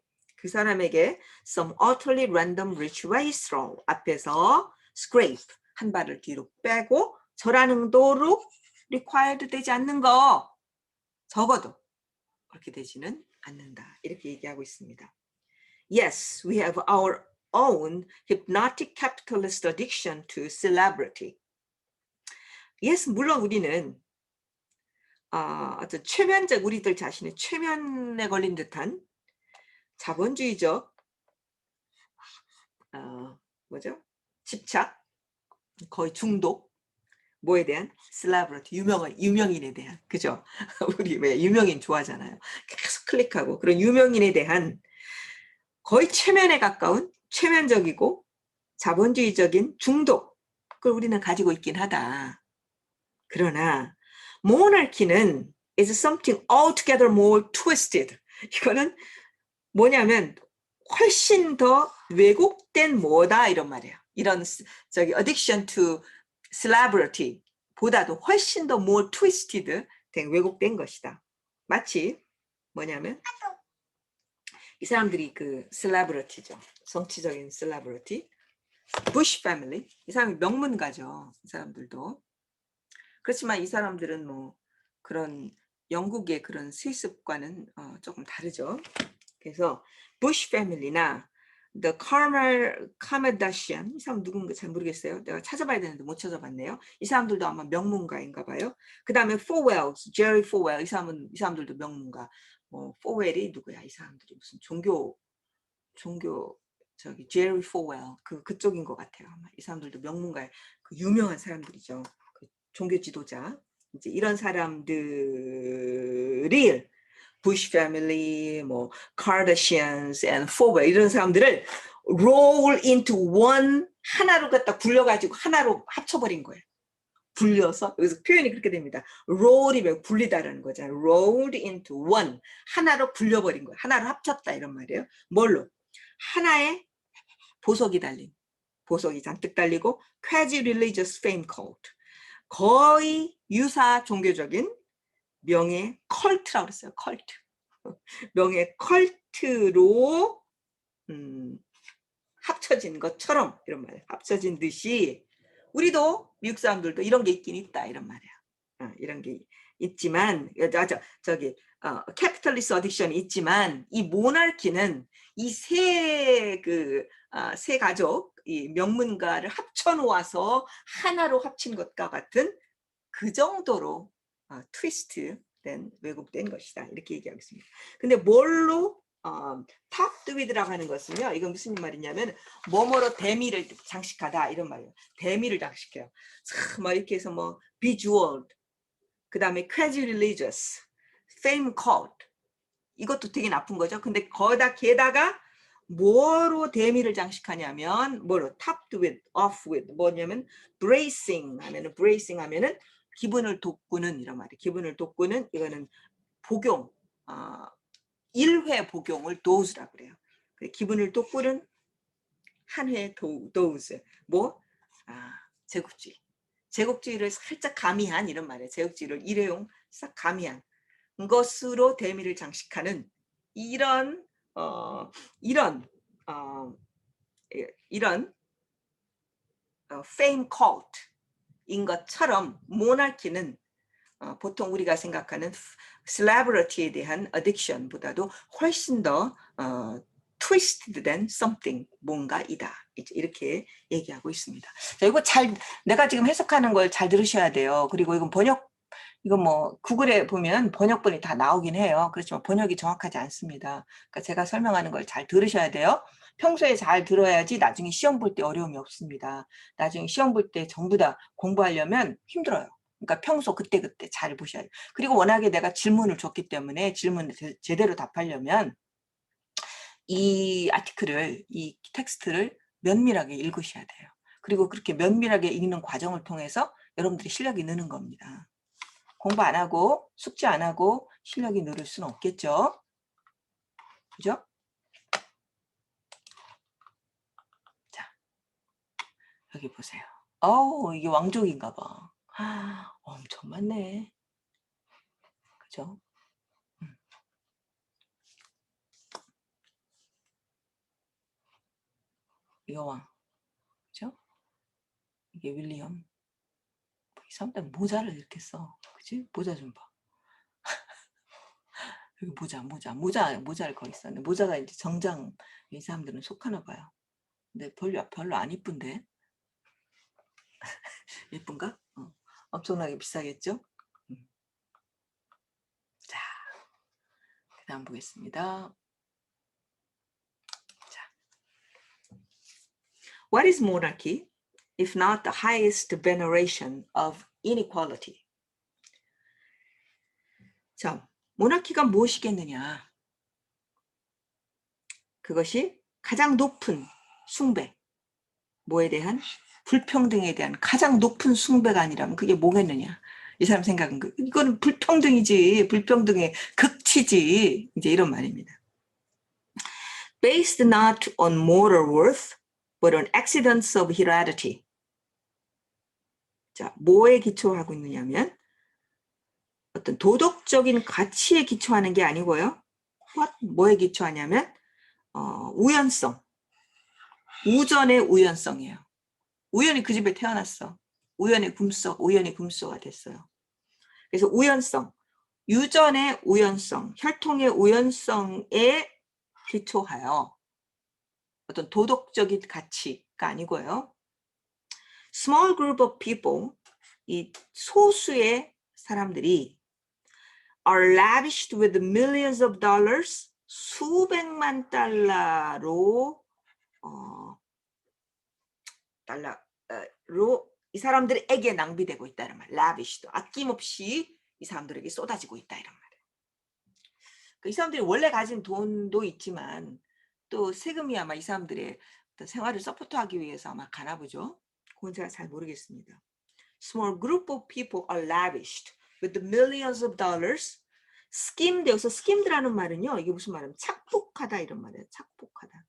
some utterly random rich wastrel 앞에서 scrape 한 발을 뒤로 빼고 절하는 도록 required 되지 않는 거 적어도 그렇게 되지는 않는다 이렇게 얘기하고 있습니다. Yes, we have our own hypnotic capitalist addiction to celebrity. yes, 물론 우리는 어떤 최면적 우리들 자신의 최면에 걸린 듯한 자본주의적 뭐죠? 집착, 거의 중독, 뭐에 대한 셀러브리티, 유명인에 대한, 그죠? 우리 왜 유명인 좋아하잖아요. 계속 클릭하고 그런 유명인에 대한 거의 최면에 가까운 최면적이고 자본주의적인 중독을 우리는 가지고 있긴 하다. 그러나 모나키는 is something altogether more twisted. 이거는 뭐냐면 훨씬 더 왜곡된 뭐다 이런 말이에요. 이런 저기 addiction to celebrity 보다도 훨씬 더 more twisted 된 왜곡된 것이다. 마치 뭐냐면 이 사람들이 그 celebrity죠. 정치적인 celebrity, 부시 패밀리. 이 사람이 명문가죠. 이 사람들도. 그렇지만 이 사람들은 뭐 그런 영국의 그런 세습과는 조금 다르죠. 그래서 부시 패밀리나 The Kardashian, 이 사람 누군가 잘 모르겠어요. 내가 찾아봐야 되는데 못 찾아봤네요. 이 사람들도 아마 명문가인가 봐요. 그 다음에 Falwell, 제리 Falwell, 이 사람들도 명문가. Falwell이 누구야? 이 사람들이 무슨 종교 저기 제리 Falwell 그쪽인 것 같아요. 아마 이 사람들도 명문가의 그 유명한 사람들이죠. 그 종교 지도자. 이제 이런 사람들이 부시 패밀리, 뭐 카르다시안스 and 포버 이런 사람들을 roll into one 하나로 갖다 굴려가지고 하나로 합쳐버린 거예요. 불려서 여기서 표현이 그렇게 됩니다. roll이면 굴리다라는 거잖아요. rolled into one 하나로 굴려버린 거예요. 하나로 합쳤다 이런 말이에요. 뭘로? 하나의 보석이 잔뜩 달리고 quasi religious fame cult 거의 유사 종교적인 명예 컬트라고 그랬어요. 컬트. 명예 컬트로 합쳐진 것처럼 이런 말이에요. 합쳐진 듯이 우리도 미국 사람들도 이런 게 있긴 있다 이런 말이에요. 이런 게 있지만 저기 캐피탈리스트 어딕션이 있지만 이 모나키는 이 세 가족 이 명문가를 합쳐 놓아서 하나로 합친 것과 같은 그 정도로 트위스트된 왜곡된 것이다 이렇게 얘기하겠습니다. 근데 뭘로 탑드윗이라고 하는 것은요. 이건 무슨 말이냐면 뭐뭐로 대미를 장식하다 이런 말이에요. 대미를 장식해요. 막 이렇게 해서 뭐 bejeweled, 그 다음에 quasi religious, fame cult 이것도 되게 나쁜 거죠. 근데 거기다 게다가 뭐로 대미를 장식하냐면 뭐로 topped with, off with 뭐냐면 bracing 하면은 기분을 돋구는 이런 말이에요. 기분을 돋구는 이거는 복용, 1회 복용을 dose라고 그래요. 기분을 돋구는 한 회 dose. 뭐 제국주의를 살짝 가미한 이런 말이에요. 제국주의를 일회용 싹 가미한 것으로 대미를 장식하는 이런 fame cult인 것처럼 모나키는 보통 우리가 생각하는 celebrity에 대한 addiction보다도 훨씬 더 twisted된 something 뭔가이다 이렇게 얘기하고 있습니다. 자, 이거 내가 지금 해석하는 걸 잘 들으셔야 돼요. 그리고 이건 뭐 구글에 보면 번역본이 다 나오긴 해요. 그렇지만 번역이 정확하지 않습니다. 그러니까 제가 설명하는 걸 잘 들으셔야 돼요. 평소에 잘 들어야지 나중에 시험 볼 때 어려움이 없습니다. 나중에 시험 볼 때 전부 다 공부하려면 힘들어요. 그러니까 평소 그때그때 잘 보셔야 돼요. 그리고 워낙에 내가 질문을 줬기 때문에 질문을 제대로 답하려면 이 아티클을, 이 텍스트를 면밀하게 읽으셔야 돼요. 그리고 그렇게 면밀하게 읽는 과정을 통해서 여러분들이 실력이 느는 겁니다. 공부 안 하고 숙제 안 하고 실력이 늘을 수는 없겠죠. 그죠? 자, 여기 보세요. 이게 왕족인가 봐. 엄청 많네. 그죠? 여왕. 그죠? 이게 윌리엄. 이 사람들 모자를 이렇게 써. 그치? 모자 좀 봐. 여기 모자를 거기 썼네. 모자가 이제 정장 이 사람들은 속하나 봐요. 근데 별로 안 이쁜데. 예쁜가? 엄청나게 비싸겠죠? 자, 그 다음 보겠습니다. 자, What is monarchy if not the highest veneration of inequality? 자, 모나키가 무엇이겠느냐? 그것이 가장 높은 숭배, 뭐에 대한? 불평등에 대한 가장 높은 숭배가 아니라면 그게 뭐겠느냐? 이 사람 생각은 이거는 불평등이지, 불평등의 극치지, 이제 이런 말입니다. Based not on moral worth, but on accidents of heredity. 자, 뭐에 기초하고 있느냐면 어떤 도덕적인 가치에 기초하는 게 아니고요. 뭐에 기초하냐면 우연성, 우전의 우연성이에요. 우연히 그 집에 태어났어. 우연히 금수가 됐어요. 그래서 우연성, 유전의 우연성, 혈통의 우연성에 기초하여 어떤 도덕적인 가치가 아니고요. Small group of people, 이 소수의 사람들이 are lavished with millions of dollars, 수백만 달러로 이 사람들에게 낭비되고 있다는 말. lavished, 아낌없이 이 사람들에게 쏟아지고 있다 이런 말이에요. 이 사람들이 원래 가진 돈도 있지만 또 세금이 아마 이 사람들의 생활을 서포트하기 위해서 아마 가나 보죠. 그건 제가 잘 모르겠습니다. Small group of people are lavished with the millions of dollars. schemed, 여기서 schemed라는 말은요. 이게 무슨 말이냐면 착복하다 이런 말이에요. 착복하다.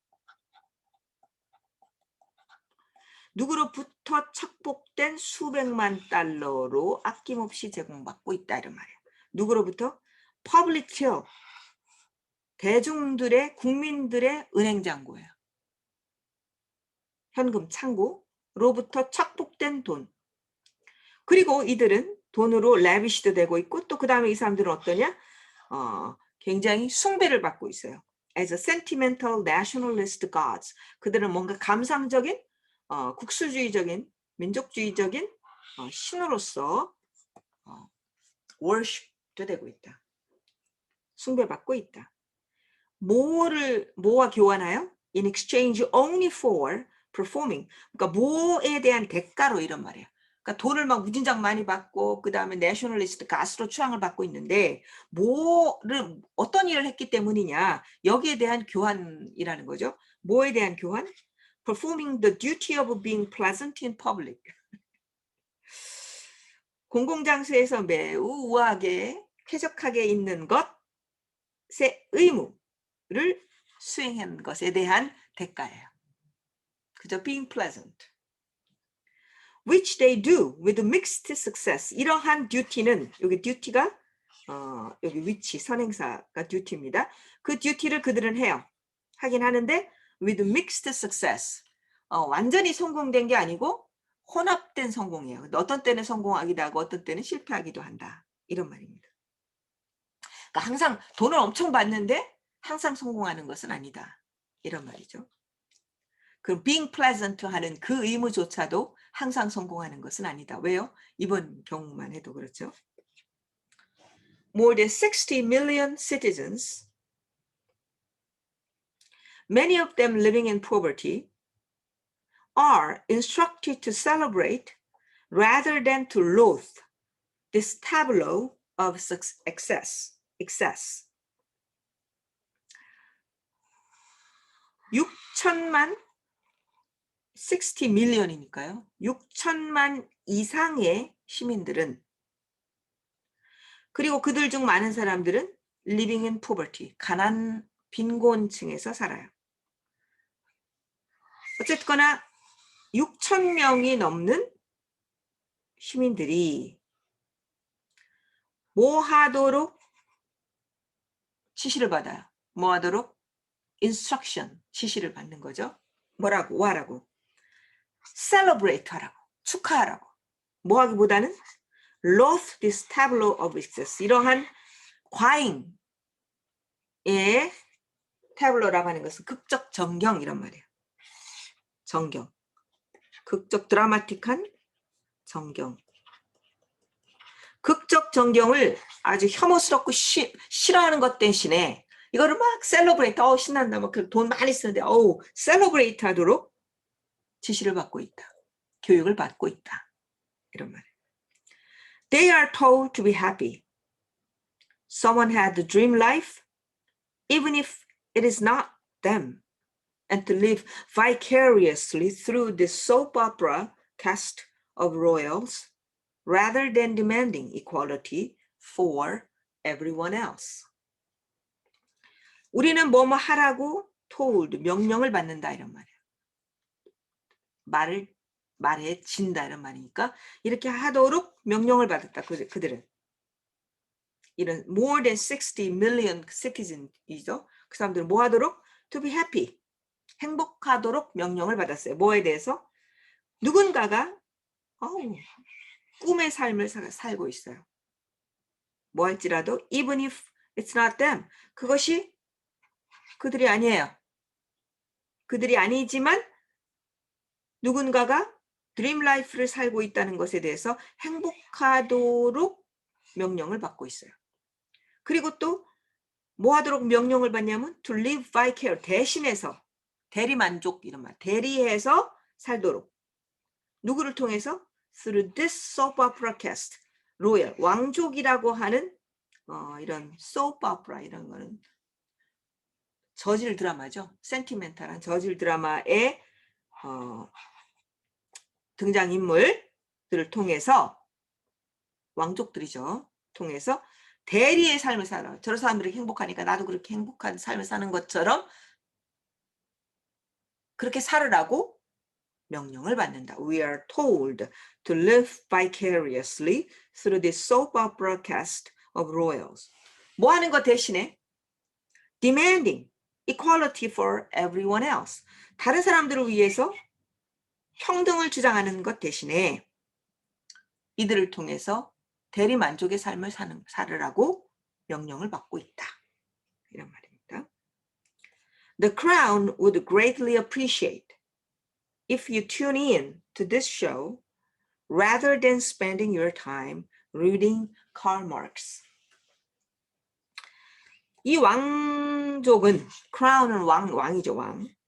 누구로부터 착복된 수백만 달러로 아낌없이 제공받고 있다 이런 말이에요. 누구로부터? Public till, 대중들의 국민들의 은행 잔고예요. 현금 창고로부터 착복된 돈. 그리고 이들은 돈으로 래비시드 되고 있고 또 그 다음에 이 사람들은 어떠냐? 굉장히 숭배를 받고 있어요. As a sentimental nationalist gods. 그들은 뭔가 감상적인 국수주의적인 민족주의적인 신으로서 worship도 되고 있다. 숭배받고 있다. 뭐와 교환하여? In exchange only for performing. 그러니까 뭐에 대한 대가로 이런 말이에요. 그러니까 돈을 막 무진장 많이 받고 그 다음에 내셔널리스트 가스로 추앙을 받고 있는데 어떤 일을 했기 때문이냐 여기에 대한 교환이라는 거죠. 뭐에 대한 교환? Performing the duty of being pleasant in public. 공공장소에서 매우 우아하게 쾌적하게 있는 것의 의무를 수행한 것에 대한 대가예요. 그저 being pleasant. Which they do with mixed success. 이러한 듀티는 여기 듀티가 여기 which 선행사가 듀티입니다. 그 듀티를 그들은 해요. 하긴 하는데 with mixed success. 완전히 성공된 게 아니고 혼합된 성공이에요. 어떤 때는 성공하기도 하고 어떤 때는 실패하기도 한다. 이런 말입니다. 그러니까 항상 돈을 엄청 받는데 항상 성공하는 것은 아니다. 이런 말이죠. 그럼 being pleasant 하는 그 의무조차도 항상 성공하는 것은 아니다. 왜요? 이번 경우만 해도 그렇죠. More than 60 million citizens, many of them living in poverty, are instructed to celebrate rather than to loathe this tableau of excess. 6천만 60 million이니까요. 6천만 이상의 시민들은 그리고 그들 중 많은 사람들은 living in poverty, 가난 빈곤층에서 살아요. 어쨌거나 6천 명이 넘는 시민들이 뭐 하도록 지시를 받아요. 뭐 하도록? instruction, 지시를 받는 거죠. 뭐라고? 하라고? celebrate 하라고. 축하하라고. 뭐 하기보다는 loathe this tableau of excess. 이러한 과잉의 tableau라고 하는 것은 극적 정경 이란 말이에요. 정경. 극적 드라마틱한 정경. 극적 전경을 아주 혐오스럽고 싫어하는 것 대신에 이거를 막 셀러브레이트, 신난다, 막 돈 많이 쓰는데, 셀러브레이트 하도록 지시를 받고 있다. 교육을 받고 있다. 이런 말이에요. They are told to be happy. Someone had the dream life, even if it is not them, and to live vicariously through the soap opera cast of royals, rather than demanding equality for everyone else. 우리는 뭐뭐 하라고 told, 명령을 받는다 이런 말이에요. 말에 진다 이런 말이니까 이렇게 하도록 명령을 받았다. 그들은. 이런 more than 60 million citizens이죠. 그 사람들은 뭐 하도록? To be happy. 행복하도록 명령을 받았어요. 뭐에 대해서? 누군가가 꿈의 삶을 살고 있어요. 뭐 할지라도 even if it's not them. 그것이 그들이 아니에요. 그들이 아니지만 누군가가 드림 라이프를 살고 있다는 것에 대해서 행복하도록 명령을 받고 있어요. 그리고 또 뭐 하도록 명령을 받냐면 to live vicariously, 대신해서, 대리만족 이런 말, 대리해서 살도록. 누구를 통해서? Through this soap opera cast, 로열, 왕족이라고 하는 이런 soap opera 이런 거는 저질 드라마죠. 센티멘탈한 저질 드라마의 등장인물들을 통해서, 왕족들이죠. 통해서 대리의 삶을 살아. 저런 사람들이 행복하니까 나도 그렇게 행복한 삶을 사는 것처럼 그렇게 살으라고 명령을 받는다. We are told to live vicariously through the soap opera cast of royals. 뭐 하는 것 대신에? Demanding equality for everyone else. 다른 사람들을 위해서 평등을 주장하는 것 대신에 이들을 통해서 대리 만족의 삶을 살으라고 명령을 받고 있다. 이런 말입니다. The Crown would greatly appreciate if you tune in to this show rather than spending your time reading Karl Marx. 이 왕족은, Crown은 왕이죠,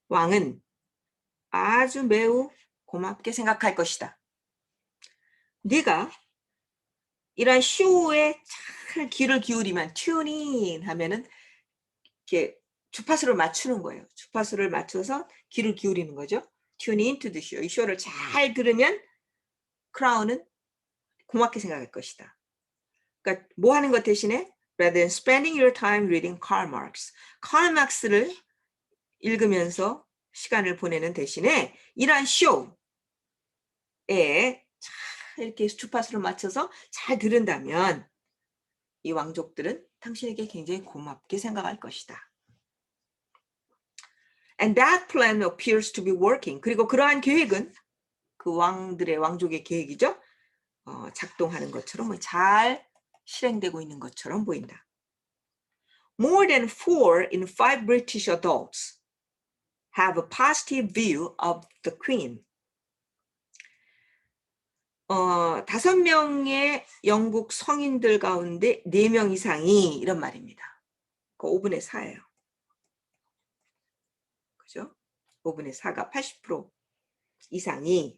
왕은 아주 매우 고맙게 생각할 것이다. 네가 이런 쇼에 잘 귀를 기울이면 튜닝 하면은 이렇게 주파수를 맞추는 거예요. 주파수를 맞춰서 귀를 기울이는 거죠. Tune into the show. 이 쇼를 잘 들으면 크라운은 고맙게 생각할 것이다. 그러니까 뭐 하는 것 대신에 rather than spending your time reading Karl Marx. 칼 막스를 읽으면서 시간을 보내는 대신에 이러한 쇼에 잘 이렇게 주파수를 맞춰서 잘 들은다면 이 왕족들은 당신에게 굉장히 고맙게 생각할 것이다. And that plan appears to be working. 그리고 그러한 계획은 그 왕족의 계획이죠. 작동하는 것처럼 잘 실행되고 있는 것처럼 보인다. More than 4 in 5 British adults have a positive view of the Queen. 5명의 영국 성인들 가운데 4명 이상이 이런 말입니다. 그 5분의 4예요. 그죠? 5분의 4가 80% 이상이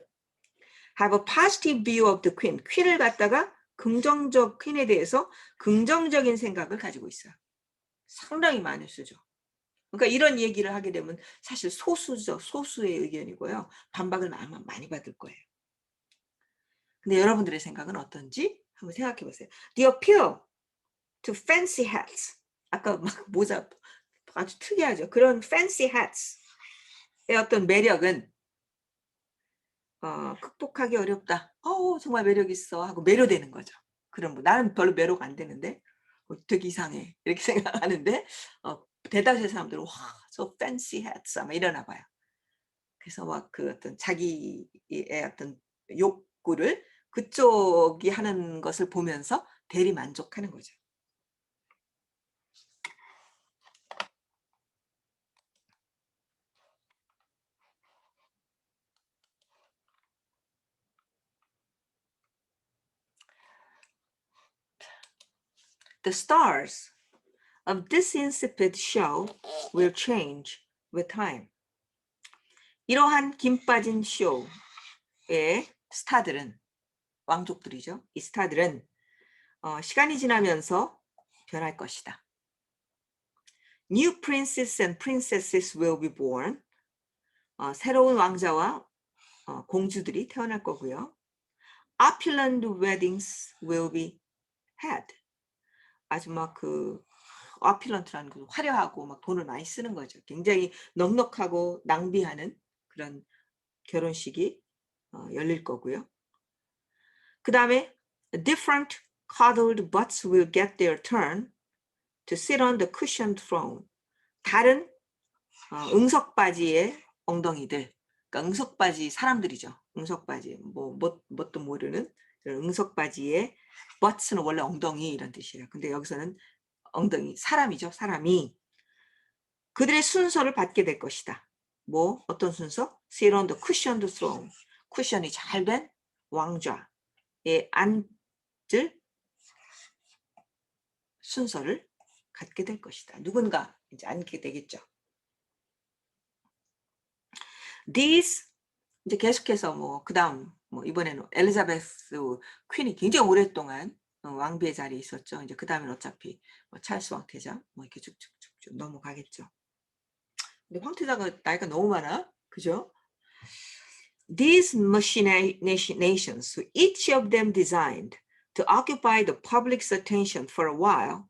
have a positive view of the Queen. 퀸을 갖다가 퀸에 대해서 긍정적인 생각을 가지고 있어요. 상당히 많은 수죠. 그러니까 이런 얘기를 하게 되면 사실 소수죠. 소수의 의견이고요. 반박을 많이 받을 거예요. 근데 여러분들의 생각은 어떤지 한번 생각해 보세요. The appeal to fancy hats. 아까 막 모자 아주 특이하죠. 그런 fancy hats의 어떤 매력은 극복하기 어렵다. 정말 매력 있어 하고 매료되는 거죠. 그럼 나는 별로 매력 안 되는데 되게 이상해 이렇게 생각하는데 대다수의 사람들은 와, 저 fancy hats 아마 이러나 봐요. 그래서 막 그 어떤 자기의 어떤 욕구를 그쪽이 하는 것을 보면서 대리 만족하는 거죠. The stars of this insipid show will change with time. 이러한 김 빠진 쇼의 스타들은, 왕족들이죠. 이 스타들은 시간이 지나면서 변할 것이다. New princes and princesses will be born. 새로운 왕자와 공주들이 태어날 거고요. Opulent weddings will be had. 아주 막 그 opulent라는 그 화려하고 막 돈을 많이 쓰는 거죠. 굉장히 넉넉하고 낭비하는 그런 결혼식이 열릴 거고요. 그 다음에 different cuddled butts will get their turn to sit on the cushioned throne. 다른 응석바지의 엉덩이들, 그러니까 응석바지 사람들이죠. 응석바지, 뭣도 모르는 응석바지의 butts는 원래 엉덩이 이런 뜻이에요. 근데 여기서는 엉덩이, 사람이죠. 사람이 그들의 순서를 받게 될 것이다. 뭐 어떤 순서? Sit on the cushioned throne. 쿠션이 잘 된 왕좌에 앉을 순서를 갖게 될 것이다. 누군가 이제 앉게 되겠죠. These 이제 계속해서 뭐 그다음 뭐 이번에는 엘리자베스 퀸이 굉장히 오랫동안 왕비의 자리에 있었죠. 이제 그다음에는 어차피 뭐 찰스 왕태자 뭐 이렇게 쭉쭉쭉쭉 넘어가겠죠. 근데 황태자가 나이가 너무 많아, 그죠? These machinations, each of them designed to occupy the public's attention for a while,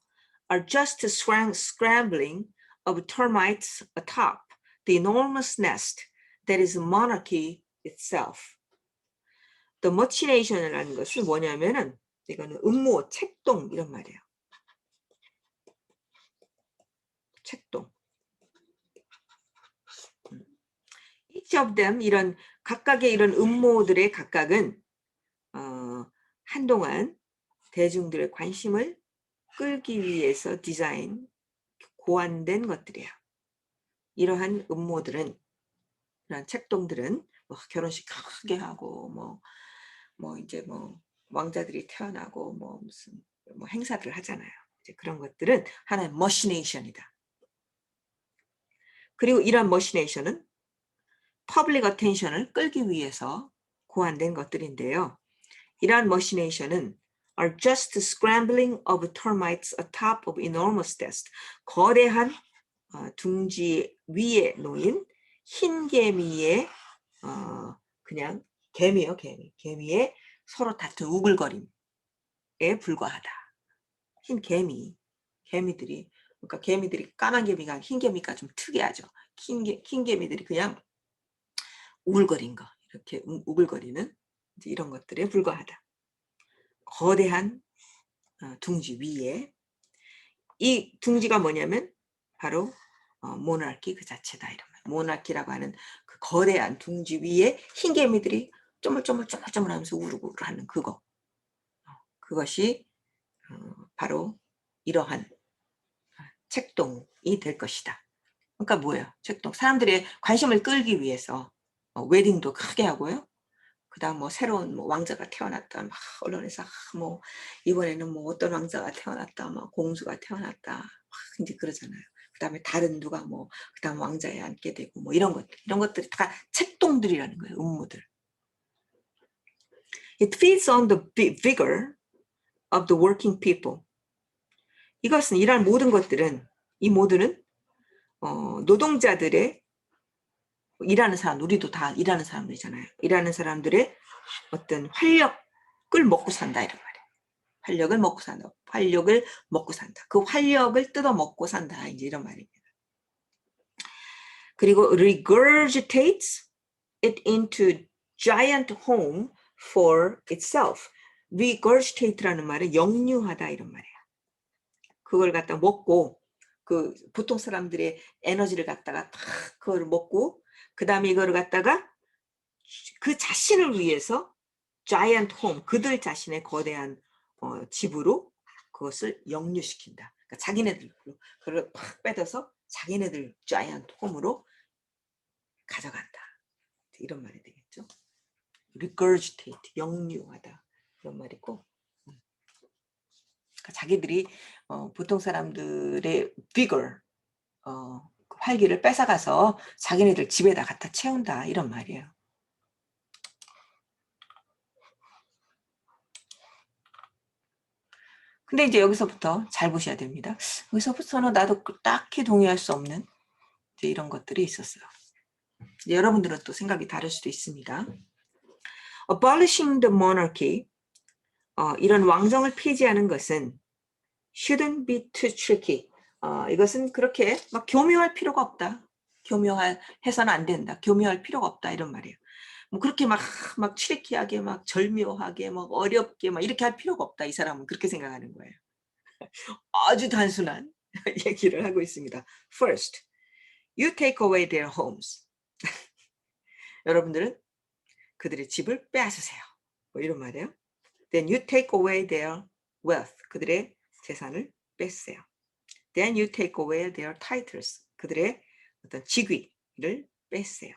are just a scrambling of termites atop the enormous nest that is monarchy itself. The machination이라는 것은 뭐냐면은 이거는 음모, 책동 이런 말이에요. 책동. Each of them 이런 각각의 이런 음모들의 각각은 한동안 대중들의 관심을 끌기 위해서 고안된 것들이에요. 이러한 음모들은, 이런 책동들은 뭐 결혼식 크게 하고 뭐 이제 뭐 왕자들이 태어나고 뭐 무슨 뭐 행사들을 하잖아요. 이제 그런 것들은 하나의 머시네이션이다. 그리고 이런 머시네이션은 퍼블릭 어텐션을 끌기 위해서 고안된 것들인데요. 이러한 머시네이션은 are just scrambling of termites atop of enormous nest. 거대한 둥지 위에 놓인 흰 개미의 그냥 개미요, 개미의 서로 다툰 우글거림에 불과하다. 흰 개미들이, 그러니까 개미들이 까만 개미가 흰 개미가 좀 특이하죠. 흰 개미들이 그냥 우글거린 거, 이렇게 우글거리는 이런 것들에 불과하다. 거대한 둥지 위에, 이 둥지가 뭐냐면 바로 모나키 그 자체다. 이런 말. 모나키라고 하는 그 거대한 둥지 위에 흰 개미들이 쪼물쪼물 하면서 우르르 하는 그거. 그것이 바로 이러한 책동이 될 것이다. 그러니까 뭐예요? 책동. 사람들의 관심을 끌기 위해서 웨딩도 크게 하고요. 그다음 뭐 새로운 뭐 왕자가 태어났다, 막 언론에서 뭐 이번에는 뭐 어떤 왕자가 태어났다, 뭐 공주가 태어났다, 막 이제 그러잖아요. 그다음에 다른 누가 뭐 그다음 왕자에 앉게 되고 뭐 이런 것들이 다 책동들이라는 거예요. 음모들. It feeds on the vigor of the working people. 이것은 이러한 모든 것들은, 이 모두는 노동자들의, 일하는 사람, 우리도 다 일하는 사람들이잖아요. 일하는 사람들의 어떤 활력을 먹고 산다 이런 말이에요. 활력을 먹고 산다. 활력을 먹고 산다. 그 활력을 뜯어 먹고 산다. 이제 이런 말입니다. 그리고 regurgitates it into giant home for itself. regurgitate라는 말은 역류하다 이런 말이에요. 그걸 갖다 먹고, 그 보통 사람들의 에너지를 갖다가 탁 그걸 먹고, 그 다음에 이거를 갖다가 그 자신을 위해서 giant home, 그들 자신의 거대한 집으로 그것을 역류시킨다. 그러니까 자기네들 그걸 팍 빼서 자기네들 giant home으로 가져간다. 이런 말이 되겠죠. regurgitate, 역류하다 이런 말이고, 그러니까 자기들이 보통 사람들의 vigor, 그 활기를 뺏어가서 자기네들 집에다 갖다 채운다 이런 말이에요. 근데 이제 여기서부터 잘 보셔야 됩니다. 여기서부터는 나도 딱히 동의할 수 없는 이제 이런 것들이 있었어요. 여러분들은 또 생각이 다를 수도 있습니다. Abolishing the monarchy, 이런 왕정을 폐지하는 것은 shouldn't be too tricky. 이것은 그렇게 막 교묘할 필요가 없다. 교묘해서는 안 된다. 교묘할 필요가 없다 이런 말이에요. 뭐 그렇게 막 트리키하게 막 절묘하게 막 어렵게 막 이렇게 할 필요가 없다. 이 사람은 그렇게 생각하는 거예요. 아주 단순한 얘기를 하고 있습니다. First, you take away their homes. 여러분들은 그들의 집을 빼앗으세요. 뭐 이런 말이에요. Then you take away their wealth. 그들의 재산을 뺏으세요. Then you take away their titles. 그들의 어떤 직위를 뺏으세요.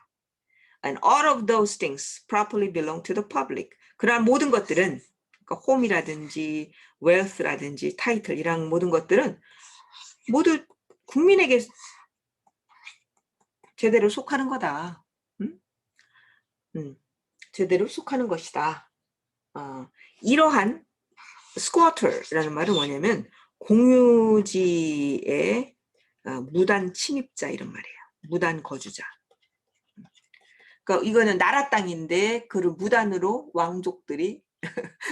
And all of those things properly belong to the public. 그러한 모든 것들은 그러니까 home이라든지 wealth라든지 title 이런 모든 것들은 모두 국민에게 제대로 속하는 거다. 제대로 속하는 것이다. 이러한 squatter라는 말은 뭐냐면 공유지의 무단 침입자 이런 말이에요. 무단 거주자. 그러니까 이거는 나라 땅인데 그를 무단으로 왕족들이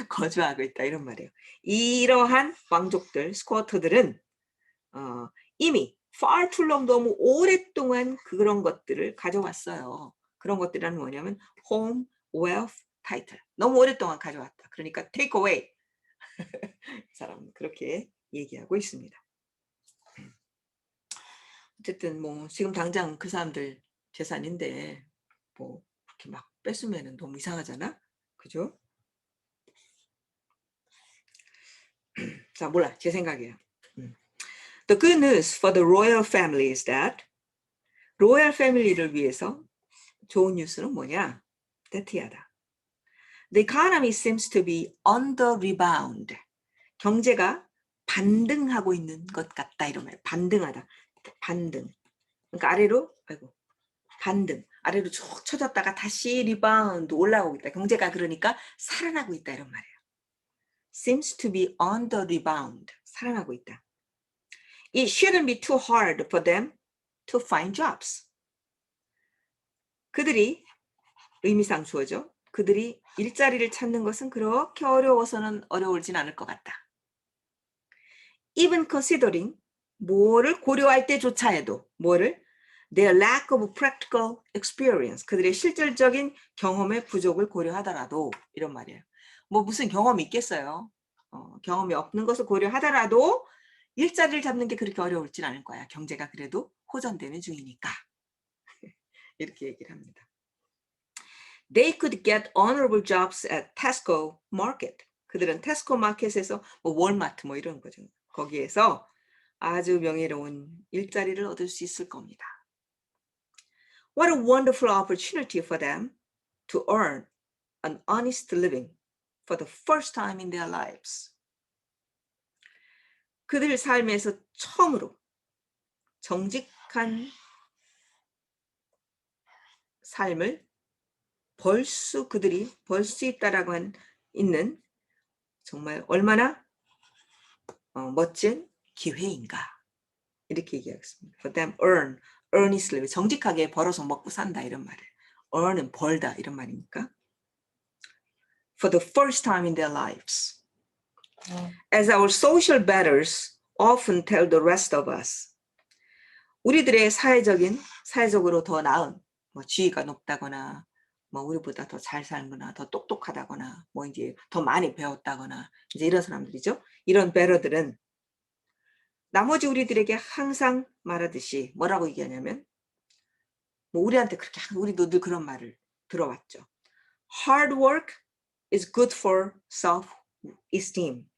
거주하고 있다 이런 말이에요. 이러한 왕족들, 스쿼터들은 이미 far too long 너무 오랫동안 그런 것들을 가져왔어요. 그런 것들은 뭐냐면 home, wealth, title. 너무 오랫동안 가져왔다. 그러니까 take away. 사람은 그렇게 얘기하고 있습니다. 어쨌든 뭐 지금 당장 그 사람들 재산인데 뭐 그렇게 막 뺏으면 너무 이상하잖아. 그죠? 자, 몰라. 제 생각이에요. The good news for the royal family is that 로얄 패밀리를 위해서 좋은 뉴스는 뭐냐? 대티하다. The economy seems to be on the rebound. 경제가 반등하고 있는 것 같다 이런 말. 반등하다. 반등. 그러니까 아래로 반등. 아래로 쭉 쳐졌다가 다시 리바운드 올라오고 있다. 경제가 그러니까 살아나고 있다 이런 말이에요. Seems to be on the rebound. 살아나고 있다. It shouldn't be too hard for them to find jobs. 그들이 의미상 주어죠. 그들이 일자리를 찾는 것은 그렇게 어려워서는 어려울진 않을 것 같다. Even considering 뭐를 고려할 때조차 해도 뭐를 their lack of practical experience 그들의 실질적인 경험의 부족을 고려하더라도 이런 말이에요. 뭐 무슨 경험이 있겠어요. 경험이 없는 것을 고려하더라도 일자리를 잡는 게 그렇게 어려울진 않을 거야. 경제가 그래도 호전되는 중이니까. 이렇게 얘기를 합니다. They could get honorable jobs at Tesco Market. 그들은 테스코 마켓에서 뭐 월마트 뭐 이런 거죠. 거기에서 아주 명예로운 일자리를 얻을 수 있을 겁니다. What a wonderful opportunity for them to earn an honest living for the first time in their lives. 그들 삶에서 처음으로 정직한 삶을 그들이 벌 수 있다라고 있는 정말 얼마나 멋진 기회인가 이렇게 얘기하겠습니다. For them earnestly 정직하게 벌어서 먹고 산다 이런 말이에요. earn은 벌다 이런 말이니까. For the first time in their lives. As our social betters often tell the rest of us. 우리들의 사회적으로 더 나은 뭐 지위가 높다거나 뭐 우리보다 더 잘 살거나 더 똑똑하다거나 뭐 이제 더 많이 배웠다거나 이제 이런 사람들이죠. 이런 베러들은 나머지 우리들에게 항상 말하듯이 뭐라고 얘기하냐면 뭐 우리한테 그렇게 우리도 늘 그런 말을 들어왔죠. Hard work is good for self-esteem.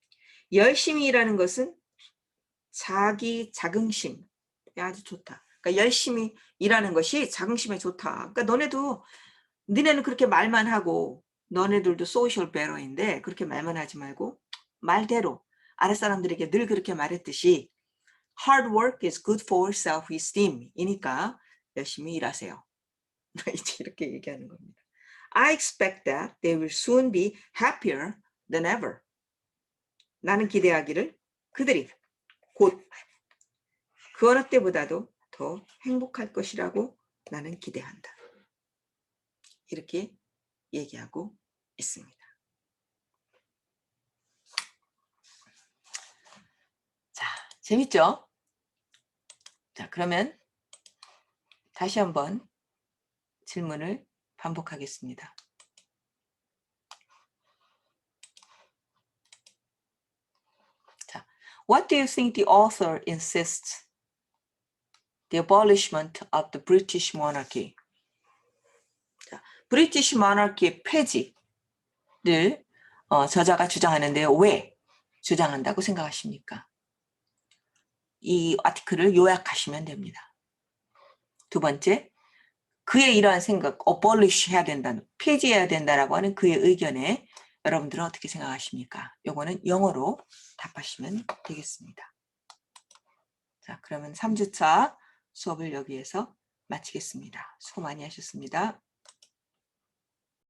열심히 일하는 것은 자기 자긍심에 아주 좋다. 그러니까 열심히 일하는 것이 자긍심에 좋다. 그러니까 너네는 그렇게 말만 하고 너네들도 소셜 베러인데 그렇게 말만 하지 말고 말대로 아랫사람들에게 늘 그렇게 말했듯이 hard work is good for self-esteem 이니까 열심히 일하세요. 이제 이렇게 얘기하는 겁니다. I expect that they will soon be happier than ever. 나는 기대하기를 그들이 곧 그 어느 때보다도 더 행복할 것이라고 나는 기대한다. 이렇게 얘기하고 있습니다. 자, 재밌죠? 자, 그러면 다시 한번 질문을 반복하겠습니다. 자, what do you think the author insists the abolishment of the British monarchy? 자, 브리티시 모나키의 폐지를 저자가 주장하는데요. 왜 주장한다고 생각하십니까? 이 아티클을 요약하시면 됩니다. 두 번째, 그의 이러한 생각, abolish 해야 된다는, 폐지해야 된다라고 하는 그의 의견에 여러분들은 어떻게 생각하십니까? 요거는 영어로 답하시면 되겠습니다. 자, 그러면 3주차 수업을 여기에서 마치겠습니다. 수고 많이 하셨습니다.